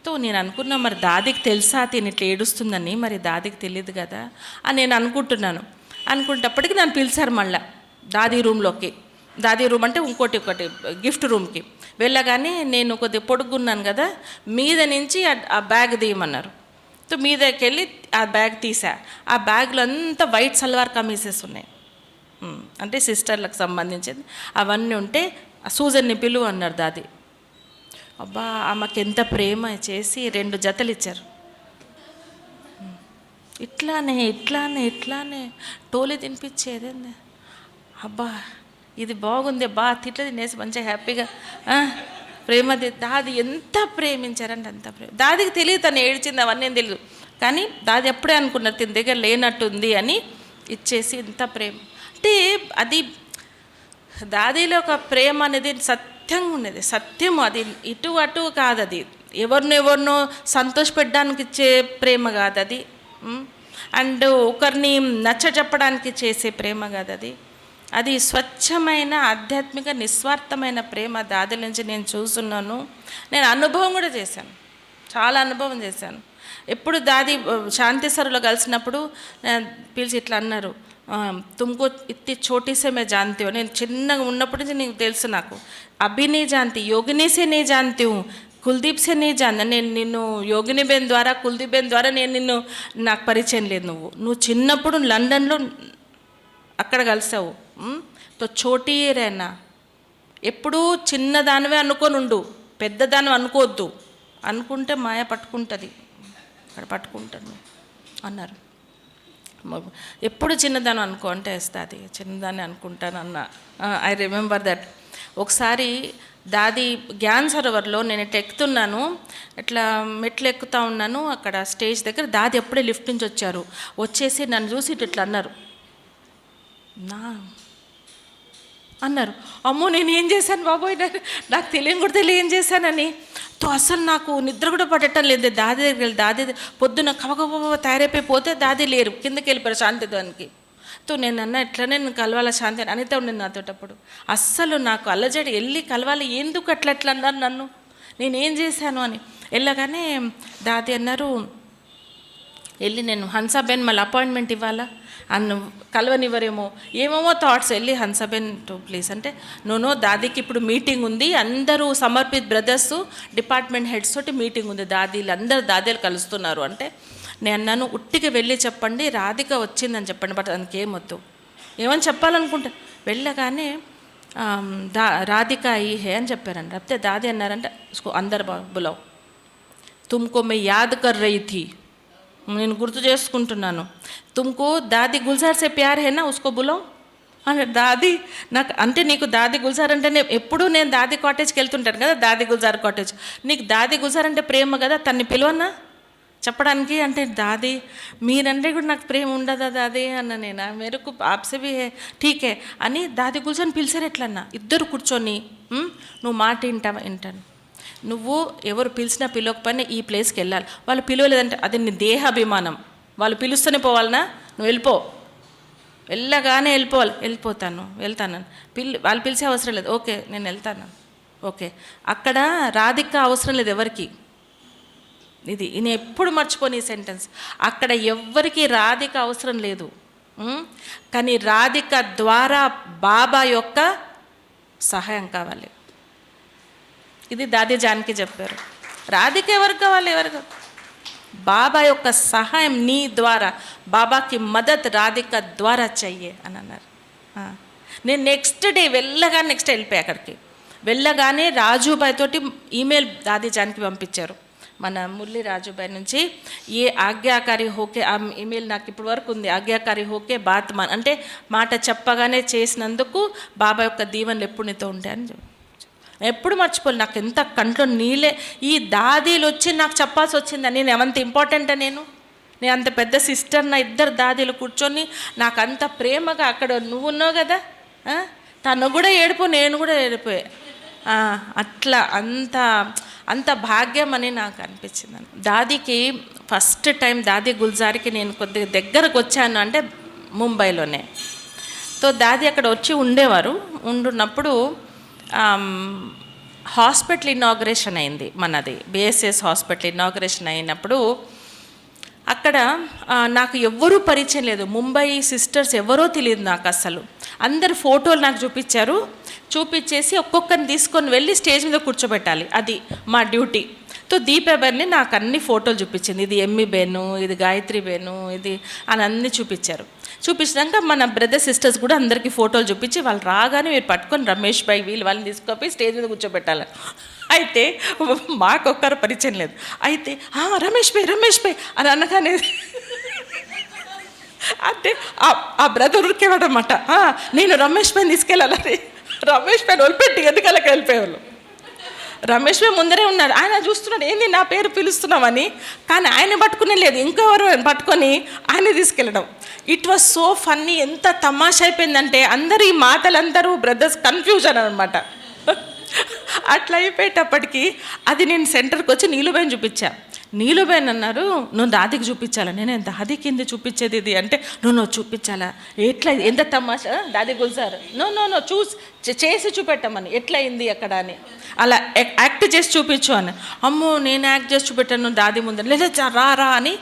తో నేను అనుకున్నా, మరి దాదికి తెలుసా తిని ఇట్లా ఏడుస్తుందని, మరి దాదికి తెలియదు కదా అని నేను అనుకుంటప్పటికి నన్ను పిలిచారు మళ్ళీ దాది రూమ్లోకి. దాది రూమ్ అంటే ఒకటి గిఫ్ట్ రూమ్కి వెళ్ళగానే నేను కొద్దిగా పొడుగున్నాను కదా, మీద నుంచి ఆ బ్యాగ్ తీయమన్నారు. తో మీదకి వెళ్ళి ఆ బ్యాగ్ తీసా. ఆ బ్యాగ్లో అంతా వైట్ సల్వార్ కమీసెస్ ఉన్నాయి, అంటే సిస్టర్లకు సంబంధించింది అవన్నీ ఉంటే, సూజన్ని పిలువు అన్నారు దాది. అబ్బా ఆమెకి ఎంత ప్రేమ చేసి 2 జతలు ఇచ్చారు. ఇట్లానే టోలీ తినిపించేదేంది. అబ్బా ఇది బాగుంది, తిట్ల తినేసి మంచిగా హ్యాపీగా ప్రేమ. దాది ఎంత ప్రేమించారంటే అంత ప్రేమ. దాదికి తెలియదు తను ఏడ్చింది, అవన్నీ ఏం తెలియదు, కానీ దాది ఎప్పుడే అనుకున్నారు తిన దగ్గర లేనట్టుంది అని ఇచ్చేసి ఎంత ప్రేమ. అంటే అది దాదిలో ఒక ప్రేమ అనేది సత్యంగా ఉన్నది, సత్యము. అది ఇటు అటు కాదు, అది ఎవరినో సంతోషపెట్టడానికి ఇచ్చే ప్రేమ కాదు అది. అండ్ ఒకరిని నచ్చ చెప్పడానికి చేసే ప్రేమ కాదు అది. అది స్వచ్ఛమైన ఆధ్యాత్మిక నిస్వార్థమైన ప్రేమ దాది నుంచి నేను చూస్తున్నాను. నేను అనుభవం కూడా చేశాను, చాలా అనుభవం చేశాను. ఎప్పుడు దాది శాంతి సరులో కలిసినప్పుడు పిలిచి ఇట్లా అన్నారు, తుమ్కో ఇత్తి చోటీసే మే జాంతి. నేను చిన్నగా ఉన్నప్పటి నుంచి నీకు తెలుసు, నాకు అభి నీ జాంతి, యోగినీసే నీ జాంతి, కుల్దీప్ సే నీ జాంతి. నేను నిన్ను యోగిని బెన్ ద్వారా, కుల్దీప్ బెన్ ద్వారా నేను నాకు పరిచయం లేదు. నువ్వు చిన్నప్పుడు లండన్లో అక్కడ కలిసావు. తో చోటీ రేనా, ఎప్పుడూ చిన్నదానివే అనుకొని ఉండు, పెద్దదానివి అనుకోవద్దు. అనుకుంటే మాయ పట్టుకుంటుంది, అక్కడ పట్టుకుంటాను అన్నారు. ఎప్పుడు చిన్నదాన్ని అనుకో అంటే వేస్తుంది, చిన్నదాన్ని అనుకుంటాను అన్న. I remember that. ఒకసారి దాది జ్ఞాన్ సరోవర్లో నేను ఇట్లా ఎక్కుతున్నాను, ఇట్లా మెట్లు ఎక్కుతూ ఉన్నాను. అక్కడ స్టేజ్ దగ్గర దాది ఎప్పుడే లిఫ్ట్ నుంచి వచ్చేసి నన్ను చూసి ఇట్లా అన్నారు, అన్నారు. అమ్మో నేను ఏం చేశాను బాబోయ్, నాకు తెలియని ఏం చేశానని. తో అసలు నాకు నిద్ర కూడా పట్టడం లేదు. దాది దగ్గరికి వెళ్ళి దాది పొద్దున్న కవకవ తయారైపోతే దాది లేరు, కిందకి వెళ్ళిపోయారు శాంతిదానికి. తో నేను అన్న ఎట్లనే నేను కలవాలి శాంతి అని అనితే ఉండింది నాతోటప్పుడు. అస్సలు నాకు అల్లజడి వెళ్ళి కలవాలి, ఎందుకు అట్లా అన్నారు నన్ను, నేనేం చేశాను అని. వెళ్ళగానే దాది అన్నారు, వెళ్ళి నేను హన్సాబెన్ మళ్ళీ అపాయింట్మెంట్ ఇవ్వాలా అన్ను కలవనివ్వరేమో ఏమేమో థాట్స్. వెళ్ళి హన్సాబెన్ టు ప్లీజ్ అంటే, నో దాదీకి ఇప్పుడు మీటింగ్ ఉంది, అందరూ సమర్పిత్ బ్రదర్స్ డిపార్ట్మెంట్ హెడ్స్ తోటి మీటింగ్ ఉంది, అందరూ దాదీలు కలుస్తున్నారు అంటే. నేను అన్నాను, ఉట్టిగా వెళ్ళి చెప్పండి రాధిక వచ్చిందని చెప్పండి, బట్ దానికి ఏమొద్దు, ఏమని చెప్పాలనుకుంటా. వెళ్ళగానే రాధిక ఈ హే అని చెప్పారండి. అయితే దాది అన్నారంటే అందరు బులావ్, తుమ్కో మే యాద్ కర్ రహీ థీ, నేను గుర్తు చేసుకుంటున్నాను, తుమ్కో దాది గుల్జార్ సే ప్యార్ హేనా ఉస్కో బులావ్ అని. దాది నాకు అంటే, నీకు దాది గుల్జార్ అంటే ఎప్పుడు నేను దాది కాటేజ్కి వెళ్తుంటాను కదా, దాది గుల్జార్ కాటేజ్, నీకు దాది గుల్జార్ అంటే ప్రేమ కదా, తన్ని పిలవన్నా చెప్పడానికి అంటే. దాది మీరంటే కూడా నాకు ప్రేమ ఉండదా దాది అన్న. నేను మేరకు ఆప్సే భీ హే ఠీకే అని దాది గుల్జార్ని పిలిచారు. ఎట్లన్నా ఇద్దరు కూర్చొని, నువ్వు మాట వింటాను, నువ్వు ఎవరు పిలిచినా పిలవకపోయినా ఈ ప్లేస్కి వెళ్ళాలి. వాళ్ళు పిలవలేదంటే అది నీ దేహాభిమానం, వాళ్ళు పిలుస్తూనే పోవాలనా, నువ్వు వెళ్ళిపో, వెళ్ళగానే వెళ్తాను వాళ్ళు పిలిచే అవసరం లేదు, ఓకే నేను వెళ్తాను, ఓకే. అక్కడ రాధిక అవసరం లేదు ఎవరికి, ఇది నేను ఎప్పుడు మర్చిపోని ఈ సెంటెన్స్. అక్కడ ఎవ్వరికి రాధిక అవసరం లేదు, కానీ రాధిక ద్వారా బాబా యొక్క సహాయం కావాలి. ఇది దాది జానకి చెప్పారు. రాధిక ఎవరు కావాలి, బాబా యొక్క సహాయం నీ ద్వారా, బాబాకి మదత్ రాధిక ద్వారా చెయ్యే అని అన్నారు. నేను నెక్స్ట్ డే వెళ్ళిపోయా అక్కడికి. వెళ్ళగానే రాజుబాయ్ తోటి ఈమెయిల్ దాది జానకి పంపించారు, మన మురళి రాజుబాయ్ నుంచి. ఏ ఆజ్ఞాకారి హోకే, ఆ ఈమెయిల్ నాకు ఇప్పటి వరకు ఉంది, ఆజ్ఞాకారి హోకే బాత్ మాన్ అంటే మాట చెప్పగానే చేసినందుకు బాబా యొక్క దీవెనలు ఎప్పుడు నీతో ఉంటాయని చెప్పి ఎప్పుడు మర్చిపోలే. నాకు ఎంత కంట్లో నీళ్ళే, ఈ దాదీలు వచ్చి నాకు చెప్పాల్సి వచ్చిందని. నేను ఏమంత ఇంపార్టెంటా, నేను అంత పెద్ద సిస్టర్, నా ఇద్దరు దాదీలు కూర్చొని నాకు అంత ప్రేమగా, అక్కడ నువ్వు ఉన్నావు కదా, తను కూడా ఏడిపో నేను కూడా ఏడిపోయా. అట్లా అంత భాగ్యం అని నాకు అనిపించింది. దాదీకి ఫస్ట్ టైం దాదీ గుల్జార్కి నేను కొద్దిగా దగ్గరకు వచ్చాను అంటే ముంబైలోనే. తో దాదీ అక్కడ వచ్చి ఉండున్నప్పుడు హాస్పిటల్ ఇనాగ్రేషన్ అయింది మనది, బిఎస్ఎస్ హాస్పిటల్ ఇనాగ్రేషన్ అయినప్పుడు అక్కడ నాకు ఎవ్వరూ పరిచయం లేదు, ముంబై సిస్టర్స్ ఎవరో తెలియదు నాకు అసలు. అందరు ఫోటోలు నాకు చూపించేసి ఒక్కొక్కరిని తీసుకొని వెళ్ళి స్టేజ్ మీద కూర్చోబెట్టాలి, అది మా డ్యూటీ. తో దీపాబెన్ని నాకు అన్ని ఫోటోలు చూపించింది, ఇది ఎమ్మి బేను, ఇది గాయత్రి బేను, ఇది అని అన్నీ చూపించినాక మన బ్రదర్ సిస్టర్స్ కూడా అందరికీ ఫోటోలు చూపించి, వాళ్ళు రాగానే మీరు పట్టుకొని రమేష్ భాయ్ వాళ్ళని తీసుకొని స్టేజ్ మీద కూర్చోబెట్టాలి. అయితే మాకొక్కరు పరిచయం లేదు. అయితే రమేష్ భాయ్ అని అనగానే అంటే ఆ బ్రదర్ ఉరికేవాడనమాట, నేను రమేష్ భాయ్ని తీసుకెళ్ళాలని. రమేష్ భాయ్ని వదిలిపెట్టి ఎందుకలకి వెళ్ళిపోయేవాళ్ళు. రమేష్ భాయ్ ముందరే ఉన్నారు, ఆయన చూస్తున్నాడు ఏంది నా పేరు పిలుస్తున్నామని, కానీ ఆయన పట్టుకునే లేదు, ఇంకెవరు పట్టుకొని ఆయన తీసుకెళ్ళడం. It was so funny. ఎంత తమాషా అయిపోయిందంటే అందరూ ఈ మాటలందరూ బ్రదర్స్ కన్ఫ్యూజన్ అనమాట. అట్లా అయిపోయేటప్పటికి అది నేను సెంటర్కి వచ్చి నీలుబైని చూపించా. నీలుబైన్ అన్నారు, నువ్వు దాదికి చూపించాలా. నేను దాది కింద చూపించేది ఇది అంటే, నువ్వు చూపించాలా, ఎట్లా ఎంత తమాషా. దాది గుల్సారు నో చేసి చూపెట్టమని, ఎట్లా అయింది అక్కడ అని, అలా యాక్ట్ చేసి చూపించు అని. అమ్మో నేను యాక్ట్ చేసి చూపెట్టాను దాది ముందు, లేదా రా అని.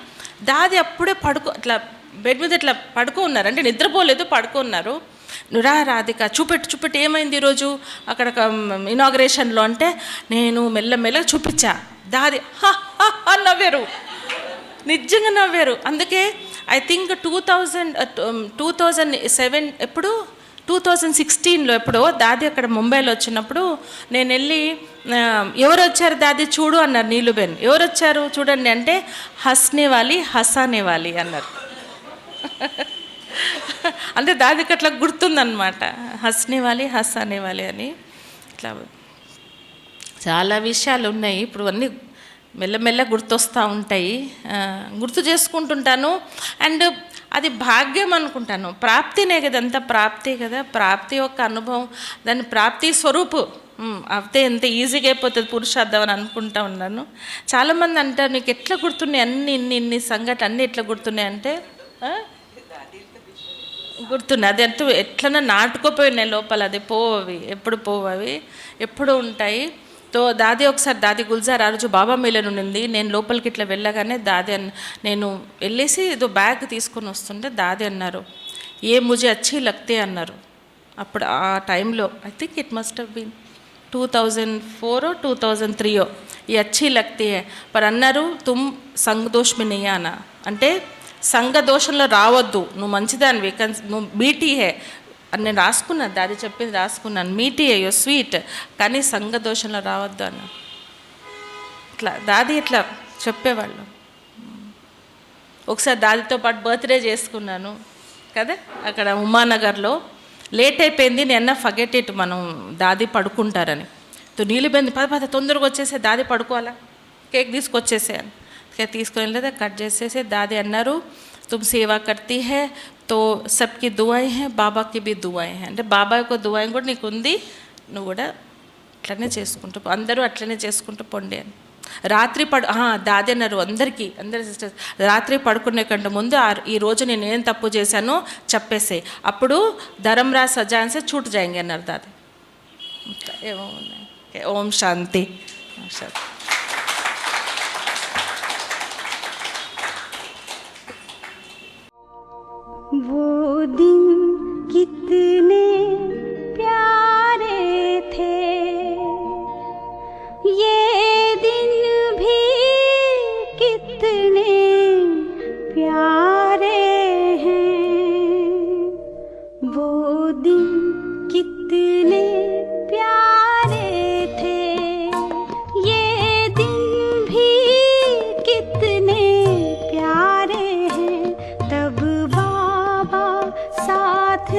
దాది అప్పుడే ఇట్లా బెడ్ మీద ఇట్లా పడుకో ఉన్నారు, అంటే నిద్రపోలేదు, పడుకో ఉన్నారు. రాధిక చూపెట్టు ఏమైంది ఈరోజు అక్కడ ఇనాగ్రేషన్లో అంటే, నేను మెల్లమెల్లగా చూపించా. దాది నవ్వారు, నిజంగా నవ్వారు. అందుకే ఐ థింక్ 2007 ఎప్పుడు 2016లో ఎప్పుడో దాది అక్కడ ముంబైలో వచ్చినప్పుడు నేను వెళ్ళి, ఎవరు వచ్చారు దాది చూడు అన్నారు నీలుబెన్. ఎవరు వచ్చారు చూడండి అంటే, హస్నేవాలి హసానేవాలి అన్నారు. అంటే దాదికి అట్లా గుర్తుందనమాట, హస్నేవాలి హసానేవాలి అని. ఇట్లా చాలా విషయాలు ఉన్నాయి, ఇప్పుడు అన్నీ మెల్లమెల్ల గుర్తొస్తూ ఉంటాయి, గుర్తు చేసుకుంటుంటాను. అండ్ అది భాగ్యం అనుకుంటాను, ప్రాప్తినే కదా, అంత ప్రాప్తి కదా, ప్రాప్తి యొక్క అనుభవం, దాని ప్రాప్తి స్వరూపు అయితే ఎంత ఈజీగా అయిపోతుంది పురుషార్థం అని అనుకుంటా ఉన్నాను. చాలామంది అంటారు నీకు ఎట్లా గుర్తున్నాయి ఇన్ని సంఘటనలు అన్నీ ఎట్లా గుర్తున్నాయి అంటే, గుర్తున్నాయి. అది అంటూ ఎట్లన్నా నాటుకోపోయినాయి లోపల, అది పోవవి, ఎప్పుడు పోవవి, ఎప్పుడు ఉంటాయి. తో దాది ఒకసారి దాది గుల్జార్ ఆ రోజు బాబా మిలన్ ఉండింది. నేను లోపలికి ఇట్లా వెళ్ళగానే దాది నేను వెళ్ళేసి ఏదో బ్యాగ్ తీసుకొని వస్తుంటే దాది అన్నారు, ఏ ముజే అచ్చి లగ్తే అన్నారు. అప్పుడు ఆ టైంలో I think it must have been 2004 2003 ఈ అచ్చి లగ్తే పర్ అన్నారు, తుమ్ సంగదోష్ మీ నయ్యా అన్న, అంటే సంఘదోషంలో రావద్దు, నువ్వు మంచిదానివి, నువ్వు మీఠీ హే అని నేను రాసుకున్నాను, దాది చెప్పింది రాసుకున్నాను, మీఠీ హే యో స్వీట్, కానీ సంఘదోషంలో రావద్దు అన్న. ఇట్లా దాది ఇట్లా చెప్పేవాళ్ళు. ఒకసారి దాదితో పాటు బర్త్డే చేసుకున్నాను కదా అక్కడ ఉమానగర్లో. లేట్ అయిపోయింది, నేను ఫర్గెట్ ఇట్, మనం దాది పడుకుంటారని. నీలిపోయింది, పద తొందరగా వచ్చేసే, దాది పడుకోవాలా, కేక్ తీసుకొచ్చేసే అని. తీసుకొని లేదా కట్ చేసేసి దాది అన్నారు, తుమ్ సేవా కర్తీ హే తో సబ్కి దువాయి హే, బాబాకి బి దువాయి హే, అంటే బాబా యొక్క దువాయి కూడా నీకు ఉంది, నువ్వు కూడా అట్లనే చేసుకుంటూ అందరూ అట్లనే చేసుకుంటూ పొండి అని. రాత్రి దాది అన్నారు అందరి సిస్టర్స్, రాత్రి పడుకునే కంటే ముందు ఈరోజు నేను ఏం తప్పు చేశానో చెప్పేసే, అప్పుడు ధర్మరాజ్ సజాన్సే छूट जाएंगे అన్నారు దాది. ఏమో ఉన్నాయి. ఓం శాంతి. శాంతి. वो दिन कितने प्यारे थे, ये दिन भी कितने प्यारे हैं, वो दिन कितने प्यारे थे, ये दिन भी कितने प्यारे हैं, तब साथ